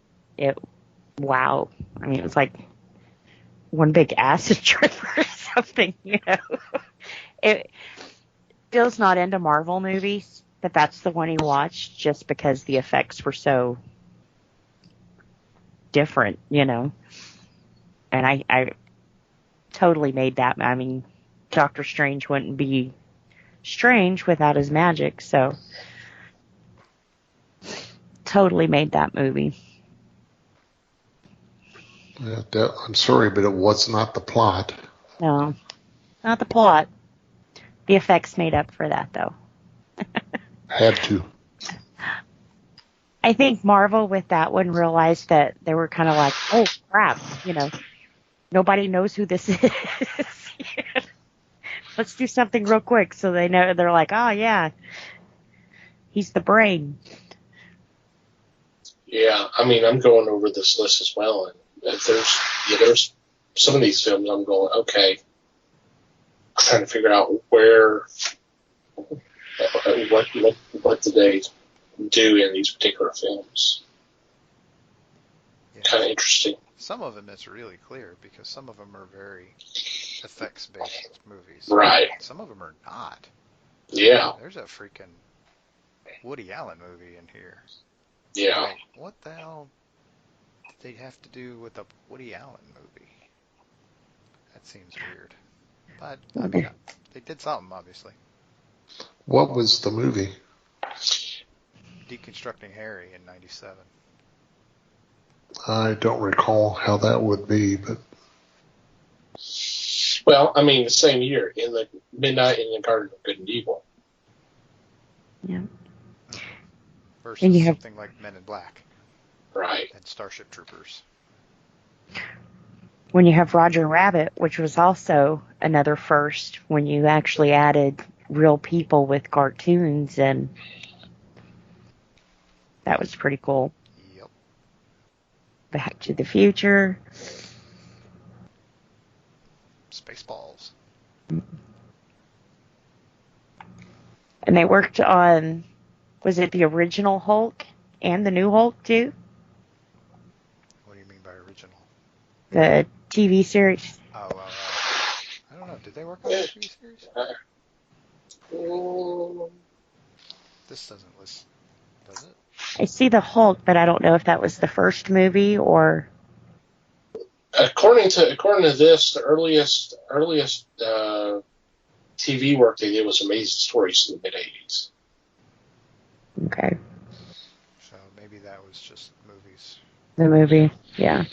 wow. I mean, it was like one big acid trip or something, you know. Bill's not into Marvel movies, but that's the one he watched just because the effects were so different, you know. And I totally made that. I mean, Doctor Strange wouldn't be strange without his magic, so totally made that movie. I'm sorry, but it was not the plot. No, not the plot. The effects made up for that, though. Had to. I think Marvel with that one realized that they were kind of like, oh crap, you know, nobody knows who this is. Let's do something real quick so they know. They're like, oh yeah, he's the brain. Yeah, I mean, I'm going over this list as well, and if there's some of these films I'm going, okay, trying to figure out where, what did they do in these particular films. Yeah. Kind of interesting. Some of them it's really clear because some of them are very effects-based movies. Right. Some of them are not. Yeah. There's a freaking Woody Allen movie in here. Yeah. Like, what the hell did they have to do with a Woody Allen movie? That seems weird. But, I mean, they did something, obviously. What was the movie? Deconstructing Harry in 97. I don't recall how that would be, but Well, I mean, the same year, in the Midnight in the Garden of Good and Evil. Yeah. Versus And you have- something like Men in Black Right. and Starship Troopers. When you have Roger Rabbit, which was also another first, when you actually added real people with cartoons, and that was pretty cool. Yep. Back to the Future. Spaceballs. And they worked on, was it the original Hulk and the new Hulk too? What do you mean by original? The TV series. Oh, I don't know. Did they work on the TV series? This doesn't list, does it? I see the Hulk, but I don't know if that was the first movie or... According to this, the earliest TV work they did was Amazing Stories in the mid-'80s. Okay. So maybe that was just movies. The movie, yeah.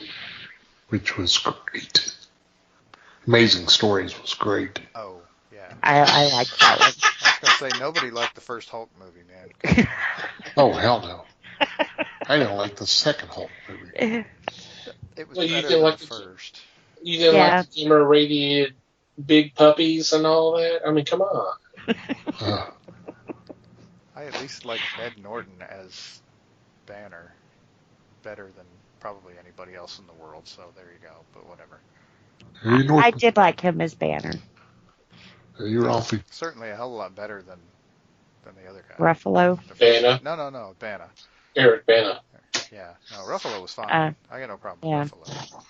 which was great. Amazing Stories was great. Oh, yeah. I like that one. I was going to say, nobody liked the first Hulk movie, man. Oh, hell no. I didn't like the second Hulk movie. It was Well, you better didn't than like the the- first. You didn't Yeah. like the gamer-radiated big puppies and all that? I mean, come on. Uh, I at least like Ed Norton as Banner better than probably anybody else in the world, so there you go, but whatever. you know, I did like him as Banner. you're awfully. Certainly a hell of a lot better than the other guy. Ruffalo. The first- Bana? No, Bana. Eric Bana. Yeah, no, Ruffalo was fine. I got no problem yeah. with Ruffalo.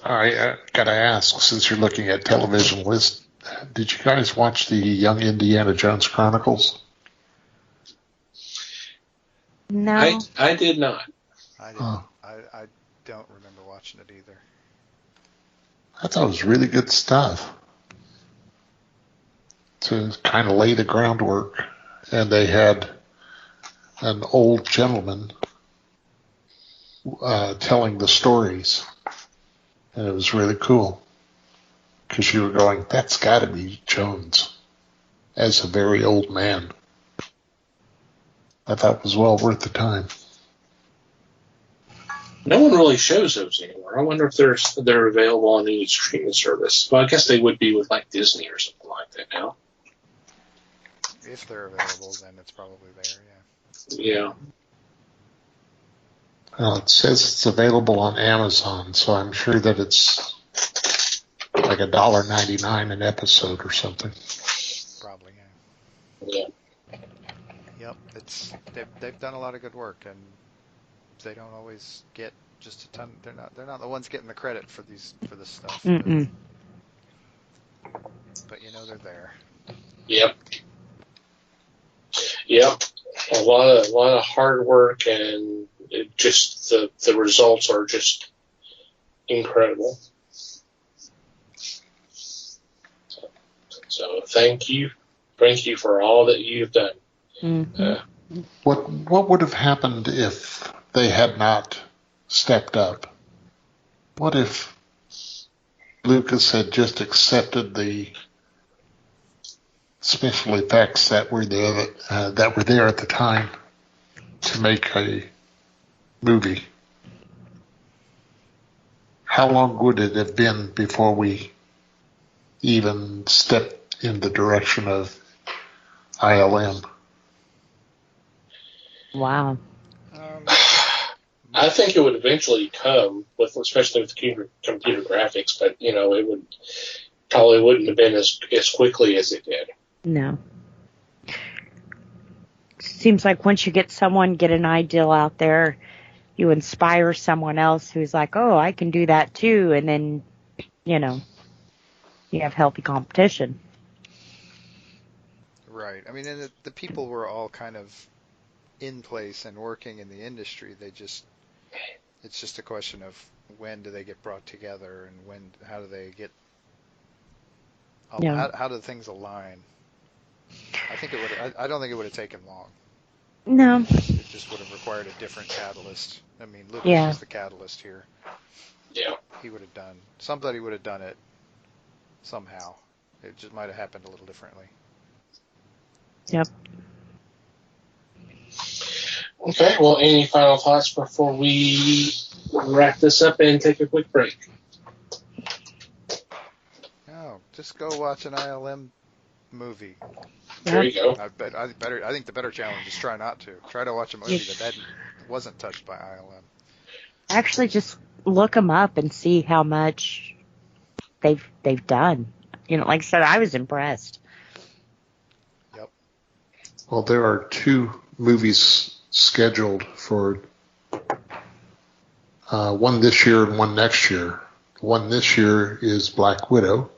I gotta ask, since you're looking at television lists, did you guys watch the Young Indiana Jones Chronicles? No. I did not. I didn't. Oh. I don't remember watching it either. I thought it was really good stuff to kind of lay the groundwork and they had an old gentleman telling the stories, and it was really cool because you were going, that's got to be Jones as a very old man. I thought it was well worth the time. No one really shows those anymore. I wonder if they're available on any streaming service. Well, I guess they would be with like Disney or something like that now. If they're available, then it's probably there, yeah. Yeah. Well, it says it's available on Amazon, so I'm sure that it's like $1.99 an episode or something. Probably, Yeah. Yep, they've done a lot of good work, and they don't always get just a ton. They're not the ones getting the credit for this stuff. But you know they're there. Yep. Yep. A lot of hard work, and the results are just incredible. So thank you for all that you've done. Mm-hmm. What would have happened if they had not stepped up? What if Lucas had just accepted the special effects that were there at the time to make a movie? How long would it have been before we even stepped in the direction of ILM? Wow. I think it would eventually come, especially with computer graphics, but it probably wouldn't have been as quickly as it did. No. Seems like once you get an ideal out there, you inspire someone else who's like, oh, I can do that too. And then, you have healthy competition. Right. I mean, and the people were all kind of in place and working in the industry. It's just a question of when do they get brought together, and how do they get, how do things align? I don't think it would have taken long. No. It just would have required a different catalyst. I mean, Lucas was the catalyst here. Yeah. Somebody would have done it somehow. It just might have happened a little differently. Yep. Okay, well, any final thoughts before we wrap this up and take a quick break? No, just go watch an ILM movie. There you go. I think the better challenge is try not to. Try to watch a movie that wasn't touched by ILM. Actually, just look them up and see how much they've done. Like I said, I was impressed. Yep. Well, there are 2 movies scheduled for one this year and one next year. One this year is Black Widow.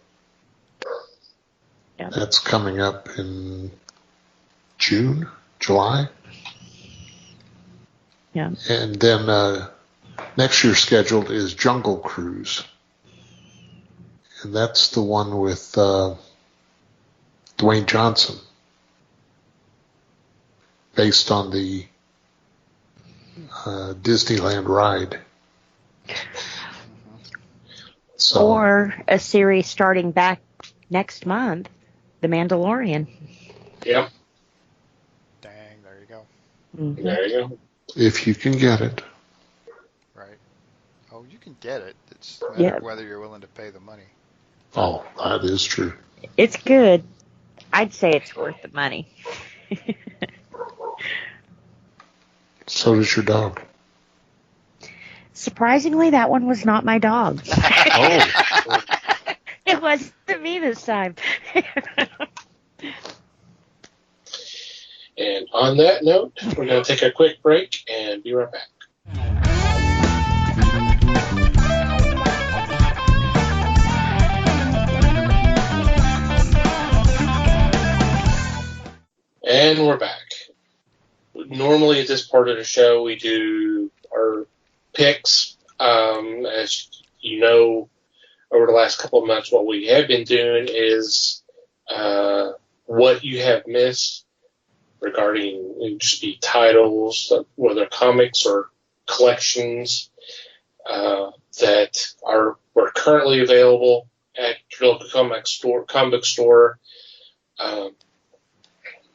Yep. That's coming up in June, July. Yeah. And then next year scheduled is Jungle Cruise. And that's the one with Dwayne Johnson, based on the Disneyland ride. So, Or a series starting back next month, The Mandalorian. Yep. Dang, there you go. Mm-hmm. There you go. if you can get it. Right. Oh, you can get it. It's a matter of whether you're willing to pay the money. Oh, that is true. It's good. I'd say it's worth the money. So does your dog. Surprisingly, that one was not my dog. Oh. It wasn't me this time. And on that note, we're going to take a quick break and be right back. And we're back. Normally at this part of the show, we do our picks. As you know, over the last couple of months, what we have been doing is what you have missed regarding just be titles, whether comics or collections that were currently available at your local comic book store.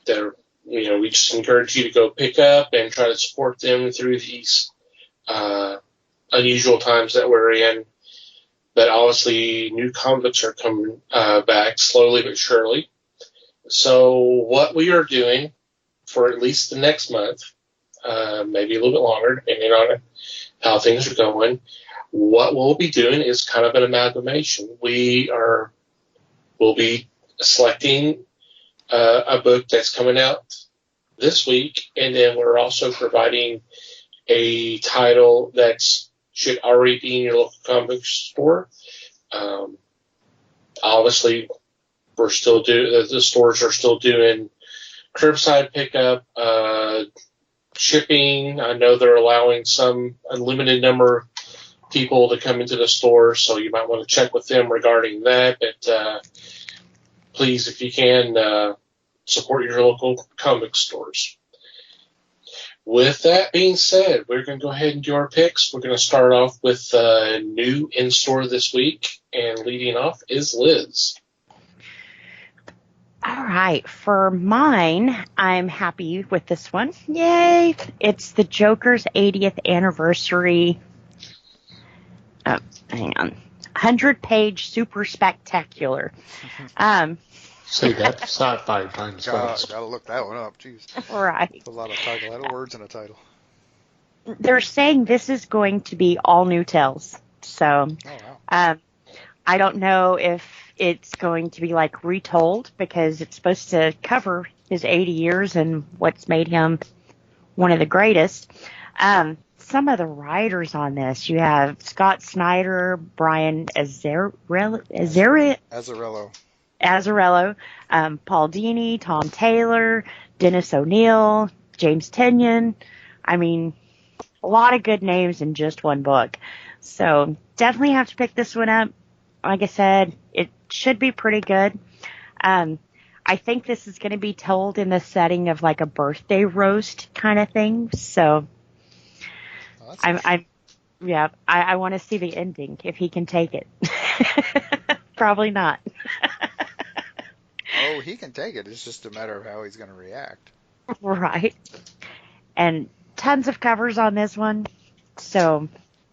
That we just encourage you to go pick up and try to support them through these unusual times that we're in. But obviously, new comic books are coming back slowly but surely. So what we are doing for at least the next month, maybe a little bit longer, depending on how things are going, what we'll be doing is kind of an amalgamation. We'll be selecting a book that's coming out this week, and then we're also providing a title that should already be in your local comic book store. Obviously, the stores are still doing curbside pickup, shipping. I know they're allowing some unlimited number of people to come into the store, so you might want to check with them regarding that. But please, if you can, support your local comic stores. With that being said, we're going to go ahead and do our picks. We're going to start off with new in store this week, and leading off is Liz. All right, for mine, I'm happy with this one. Yay! It's the Joker's 80th anniversary. Oh, hang on. 100-page super spectacular. Say that 5 times fast. Gotta look that one up. Jeez. Right. That's a lot of words in a title. They're saying this is going to be all new tales. So, I don't know if it's going to be like retold, because it's supposed to cover his 80 years and what's made him one of the greatest. Some of the writers on this, you have Scott Snyder, Brian Azzarello, Paul Dini, Tom Taylor, Dennis O'Neil, James Tynion. I mean, a lot of good names in just one book. So definitely have to pick this one up. Like I said, it should be pretty good. I think this is going to be told in the setting of like a birthday roast kind of thing. So I want to see the ending, if he can take it. Probably not. Oh, he can take it. It's just a matter of how he's going to react. Right. And tons of covers on this one. So,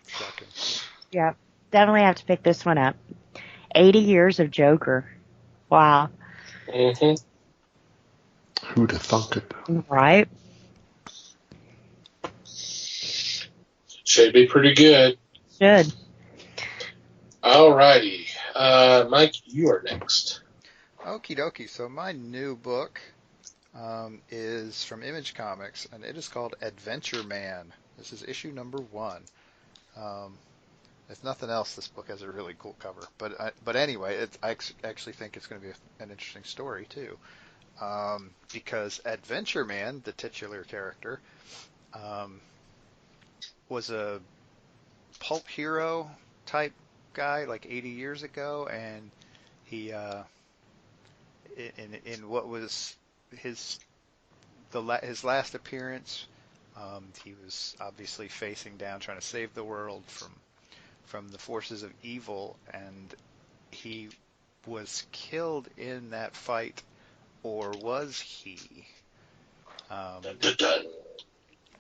Shocking. Yeah, definitely have to pick this one up. 80 years of Joker. Wow. Mm-hmm. Who'd have thunk it? Right. Should be pretty good. Should. Alrighty. Mike, you are next. Okie dokie. So my new book is from Image Comics, and it is called Adventure Man. This is issue number 1. If nothing else, this book has a really cool cover. But anyway, I actually think it's going to be an interesting story too, because Adventure Man, the titular character, was a pulp hero type guy like 80 years ago, and he in what was his last appearance, he was obviously facing down, trying to save the world from the forces of evil, and he was killed in that fight, or was he?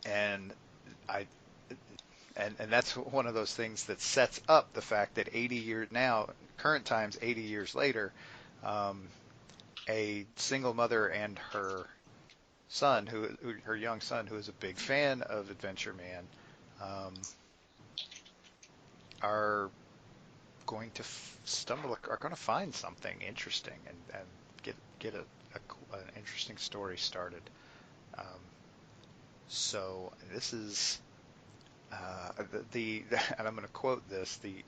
And that's one of those things that sets up the fact that 80 years now, current times, 80 years later, a single mother and her son, her young son, who is a big fan of Adventure Man, are going to are going to find something interesting and get an interesting story started. So this is and I'm going to quote this, the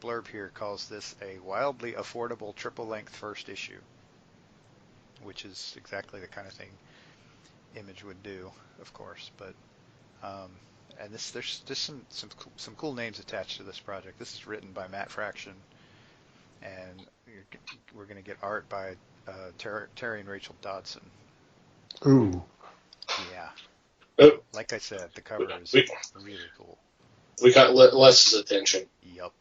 blurb here calls this a wildly affordable triple-length first issue, which is exactly the kind of thing Image would do, of course. But and there's just some cool names attached to this project. This is written by Matt Fraction, and we're going to get art by Terry and Rachel Dodson. Ooh. Yeah. Oh, Like I said, the cover is we, really cool. we got Les's attention. Yup.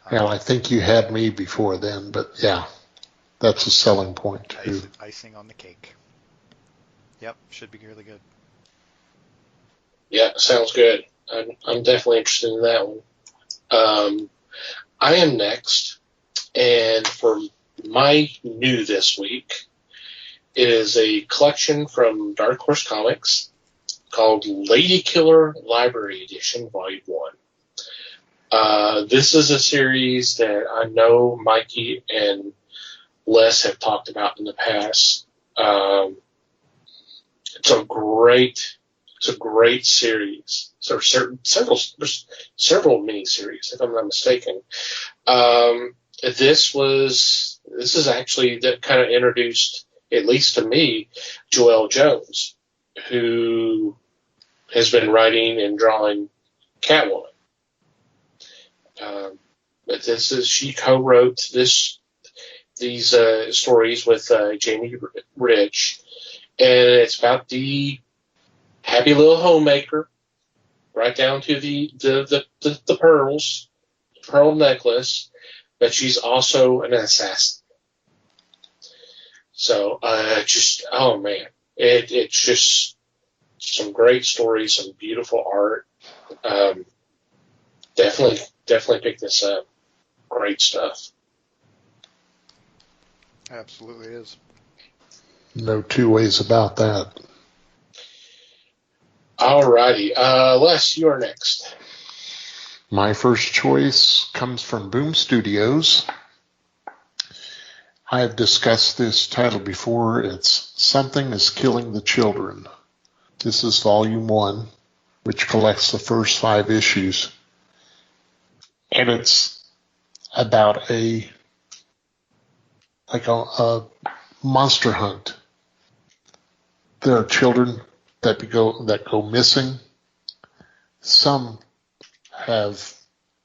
Well, I think you had me before then, but yeah, that's a selling point too. Icing on the cake. Yep, should be really good. Yeah, sounds good. I'm definitely interested in that one. I am next, and for my new this week, it is a collection from Dark Horse Comics called Lady Killer Library Edition, Volume 1. This is a series that I know Mikey and Les have talked about in the past. It's a great series. So there's several mini-series, if I'm not mistaken. This is actually that kind of introduced, at least to me, Joelle Jones, who has been writing and drawing Catwoman. But she co-wrote these stories with Jamie Rich, and it's about the happy little homemaker, right down to the pearls, pearl necklace, but she's also an assassin. So, oh man, it's just some great stories, some beautiful art. Definitely pick this up. Great stuff. Absolutely is. No two ways about that. Alrighty, Les, you are next. My first choice comes from Boom Studios. I have discussed this title before. It's Something is Killing the Children. This is Volume 1, which collects the first 5 issues. And it's about a monster hunt. There are children that go missing. Some have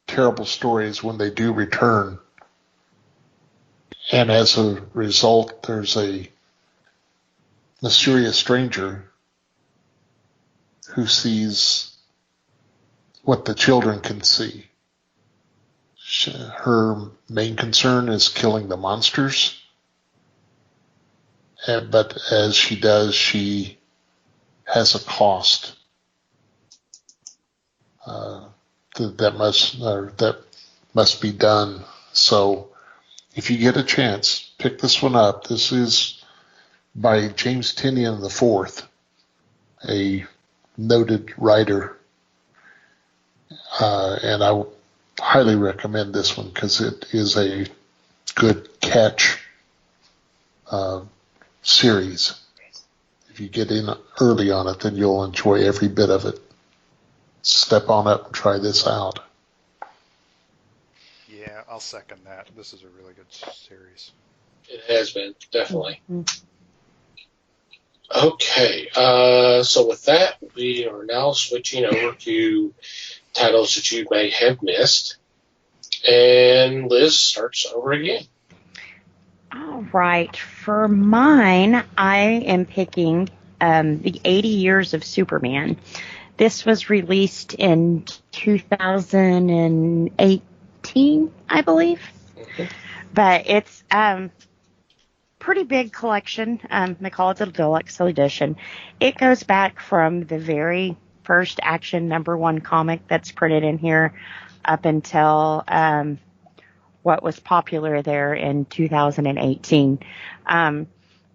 terrible stories when they do return. And as a result, there's a mysterious stranger who sees what the children can see. Her main concern is killing the monsters. But as she does, she has a cost that must be done. So if you get a chance, pick this one up. This is by James Tynion IV, a noted writer. And I highly recommend this one because it is a good catch series. If you get in early on it, then you'll enjoy every bit of it. Step on up and try this out. Yeah, I'll second that. This is a really good series. It has been, definitely. Mm-hmm. Okay, so with that, we are now switching over to titles that you may have missed. And Liz starts over again. All right. For mine, I am picking the 80 Years of Superman. This was released in 2018, I believe. Mm-hmm. But it's pretty big collection. They call it the Deluxe Edition. It goes back from the very first Action #1 comic that's printed in here up until what was popular there in 2018.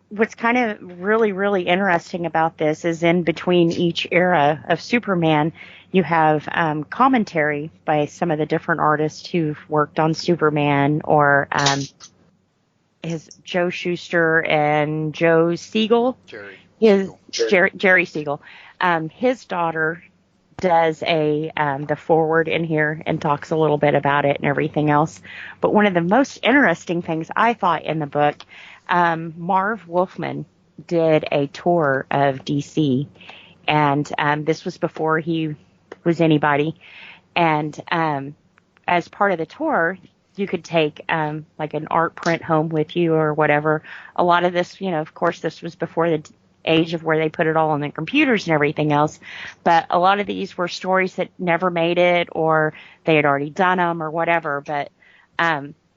What's kind of really, really interesting about this is in between each era of Superman, you have commentary by some of the different artists who've worked on Superman, or his Joe Shuster and Joe Siegel. Jerry Siegel. His daughter does the forward in here and talks a little bit about it and everything else. But one of the most interesting things I thought in the book, Marv Wolfman did a tour of DC, and this was before he was anybody. And as part of the tour, you could take like an art print home with you or whatever. A lot of this, of course, this was before the age of where they put it all on the computers and everything else. But a lot of these were stories that never made it, or they had already done them or whatever. But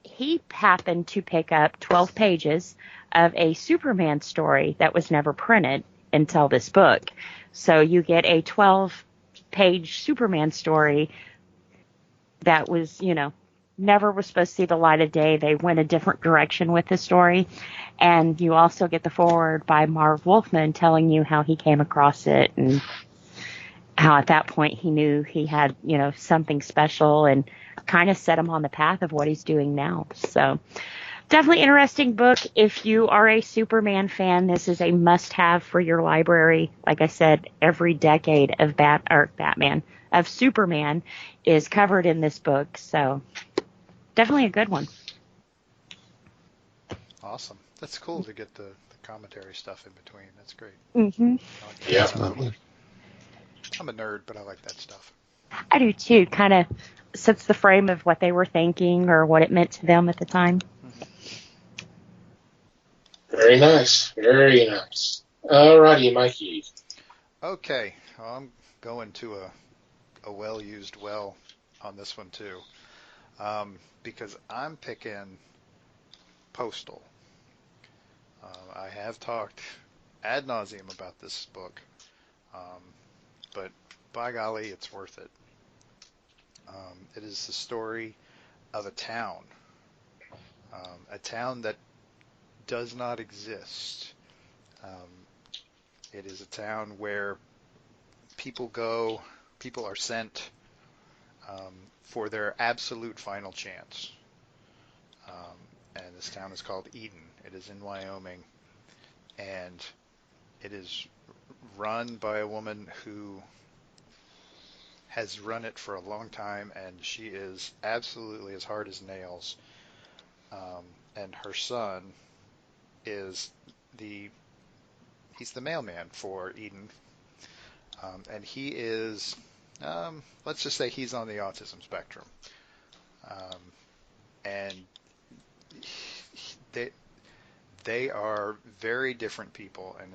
he happened to pick up 12 pages of a Superman story that was never printed until this book. So you get a 12-page Superman story that was, never was supposed to see the light of day. They went a different direction with the story. And you also get the foreword by Marv Wolfman telling you how he came across it and how at that point he knew he had, something special, and kind of set him on the path of what he's doing now. So definitely interesting book. If you are a Superman fan, this is a must-have for your library. Like I said, every decade of Superman is covered in this book. So definitely a good one. Awesome. That's cool to get the commentary stuff in between. That's great. Mm-hmm. Yeah. I'm a nerd, but I like that stuff. I do too. Kind of sets the frame of what they were thinking or what it meant to them at the time. Very nice. Very nice. Alrighty, Mikey. Okay. Well, I'm going to a well-used well on this one too, because I'm picking Postal. I have talked ad nauseum about this book, but by golly, it's worth it. It is the story of a town that does not exist. It is a town where people are sent for their absolute final chance. And this town is called Eden. It is in Wyoming, and it is run by a woman who has run it for a long time, and she is absolutely as hard as nails. And her son is he's the mailman for Eden, and he is, let's just say he's on the autism spectrum, and they are very different people, and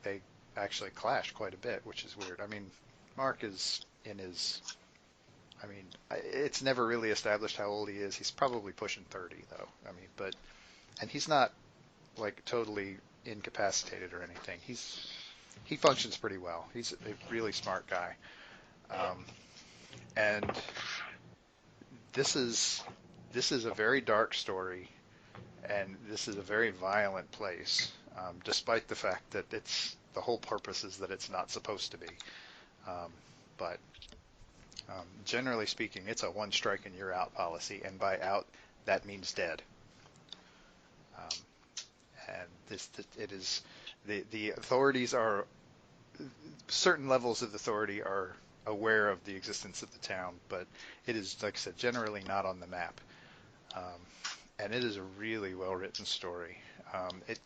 they actually clash quite a bit, which is weird. I mean, Mark is in his, it's never really established how old he is. He's probably pushing 30 though. And he's not like totally incapacitated or anything. He functions pretty well. He's a really smart guy. And this is a very dark story, and this is a very violent place, despite the fact that the whole purpose is that it's not supposed to be. But generally speaking, it's a one strike and you're out policy, and by out, that means dead. And it is the authorities are, certain levels of authority are aware of the existence of the town, but it is, like I said, generally not on the map. And it is a really well written story.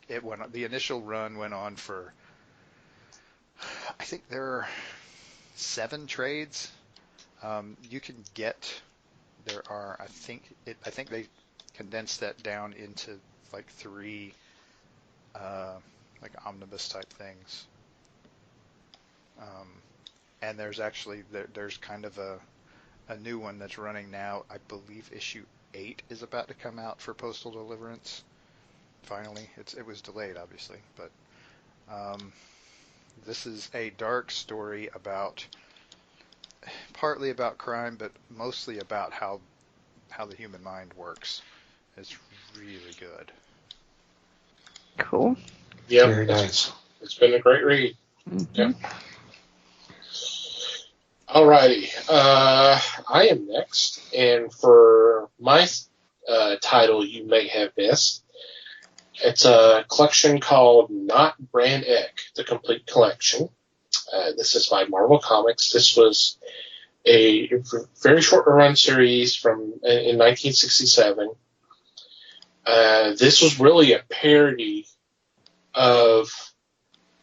The initial run went on for, I think there are 7 trades. You can get, I think they condensed that down into like 3 like omnibus type things. And there's actually there's kind of a new one that's running now. I believe issue 8 is about to come out for Postal Deliverance. Finally, it was delayed obviously, but this is a dark story partly about crime, but mostly about how the human mind works. It's really good. Cool. Yeah, Very nice. It's been a great read. Mm-hmm. Yeah. Alrighty. I am next, and for my title you may have missed, it's a collection called Not Brand Ek, the Complete Collection. This is by Marvel Comics. This was a very short run series in 1967. This was really a parody of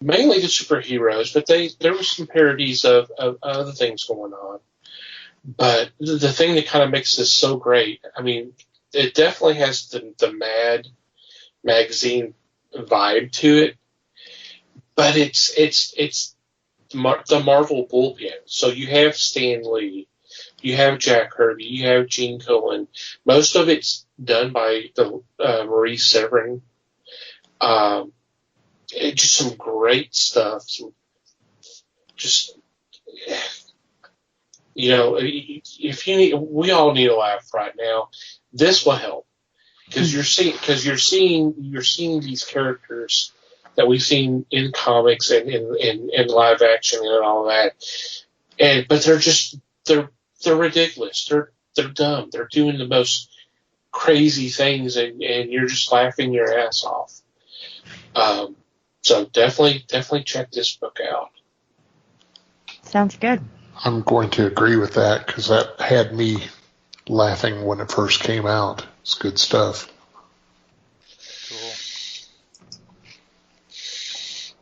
mainly the superheroes, but there were some parodies of other things going on. But the thing that kind of makes this so great, I mean, it definitely has the Mad magazine vibe to it, but it's the Marvel bullpen. So you have Stan Lee, you have Jack Kirby, you have Gene Colan. Most of it's done by the Marie Severin. Just some great stuff. If you need, we all need a laugh right now. This will help because you're seeing these characters that we've seen in comics and in live action and all that, but they're ridiculous. They're dumb. They're doing the most crazy things, and you're just laughing your ass off. So definitely check this book out. Sounds good. I'm going to agree with that because that had me laughing when it first came out. It's good stuff.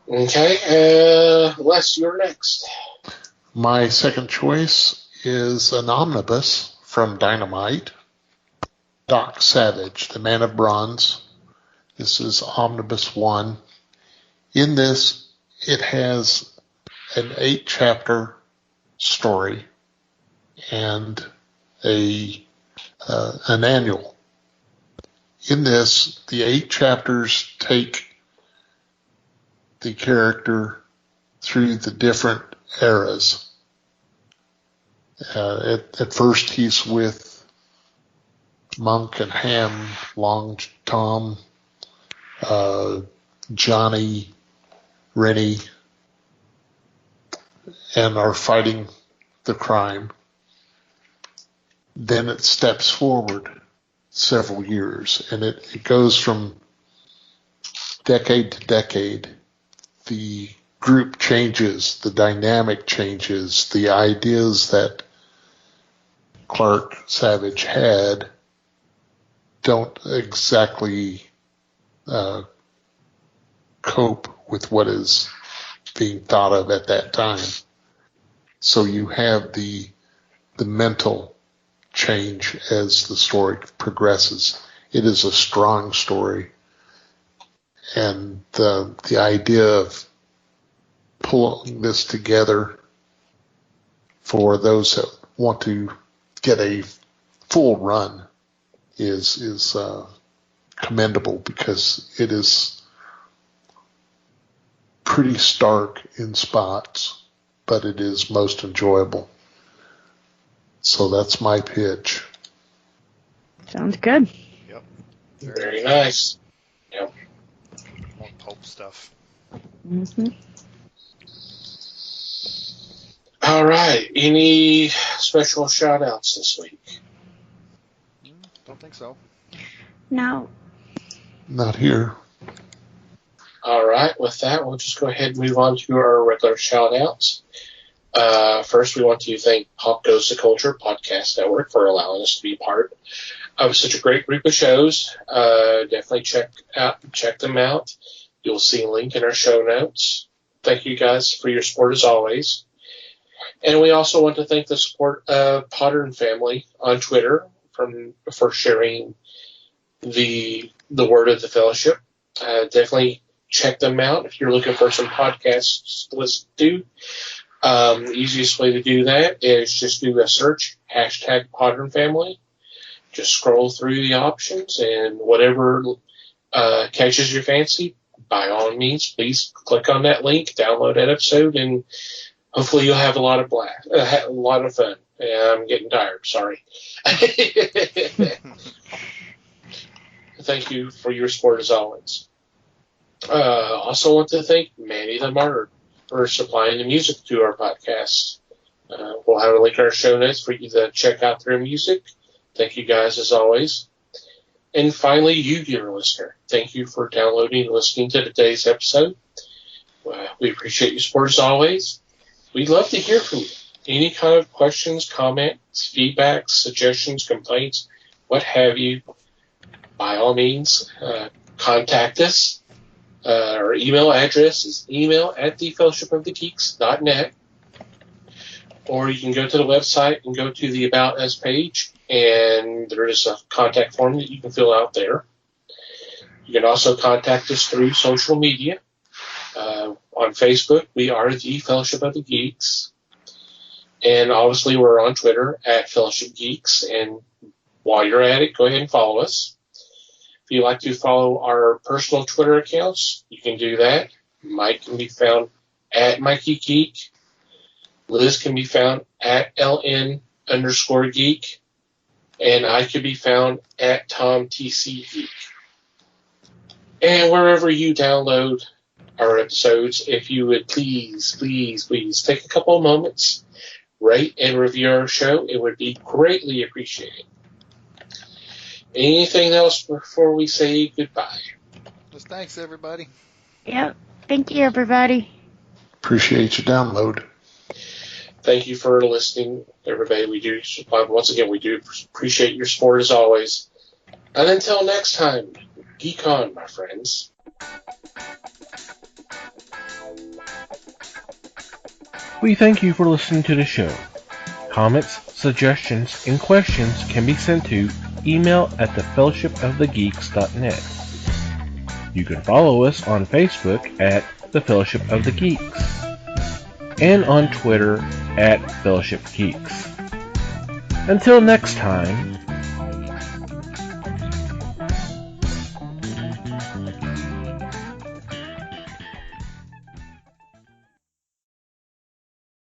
Cool. Okay, Les, you're next. My second choice is an omnibus from Dynamite. Doc Savage, the Man of Bronze. This is Omnibus 1. In this, it has an 8-chapter story and an annual. In this, the 8 chapters take the character through the different eras. At first, he's with Monk and Ham, Long Tom, Johnny, Rennie, and are fighting the crime. Then it steps forward several years, and it goes from decade to decade. The group changes, the dynamic changes, the ideas that Clark Savage had don't exactly cope with what is being thought of at that time. So you have the mental change as the story progresses. It is a strong story, and the idea of pulling this together for those that want to get a full run is commendable, because it is pretty stark in spots, but it is most enjoyable. So that's my pitch. Sounds good. Yep. Very nice. Yep. More pulp stuff. Mm-hmm. All right. Any special shout-outs this week? Don't think so. No. Not here. All right. With that, we'll just go ahead and move on to our regular shout-outs. First, we want to thank Pop Goes the Culture Podcast Network for allowing us to be part of such a great group of shows. Definitely check them out. You'll see a link in our show notes. Thank you guys for your support as always. And we also want to thank the support of Potter and Family on Twitter for sharing the word of the fellowship. Definitely check them out if you're looking for some podcasts to listen to. The easiest way to do that is just do a search, #Potter and Family. Just scroll through the options, and whatever catches your fancy, by all means, please click on that link, download that episode, and hopefully you'll have a lot of fun. I'm getting tired, sorry. Thank you for your support as always. Also want to thank Manny the Martyr for supplying the music to our podcast. We'll have a link in our show notes for you to check out their music. Thank you guys as always. And finally, you, dear listener, thank you for downloading and listening to today's episode. We appreciate your support as always. We'd love to hear from you. Any kind of questions, comments, feedback, suggestions, complaints, what have you, by all means, contact us. Our email address is email@thefellowshipofthegeeks.net, or you can go to the website and go to the About Us page and there is a contact form that you can fill out there. You can also contact us through social media. On Facebook, we are the Fellowship of the Geeks. And obviously, we're on Twitter at Fellowship Geeks. And while you're at it, go ahead and follow us. If you'd like to follow our personal Twitter accounts, you can do that. Mike can be found at Mikey Geek. Liz can be found at LN_Geek. And I can be found at TomTCGeek. And wherever you download our episodes, if you would please take a couple of moments, rate and review our show. It would be greatly appreciated. Anything else before we say goodbye? Just thanks, everybody. Yep. Thank you, everybody. Appreciate your download. Thank you for listening, everybody. We do appreciate your support as always. And until next time, geek on, my friends. We thank you for listening to the show. Comments, suggestions, and questions can be sent to email at thefellowshipofthegeeks.net. You can follow us on Facebook at The Fellowship of the Geeks and on Twitter at Fellowship Geeks. Until next time,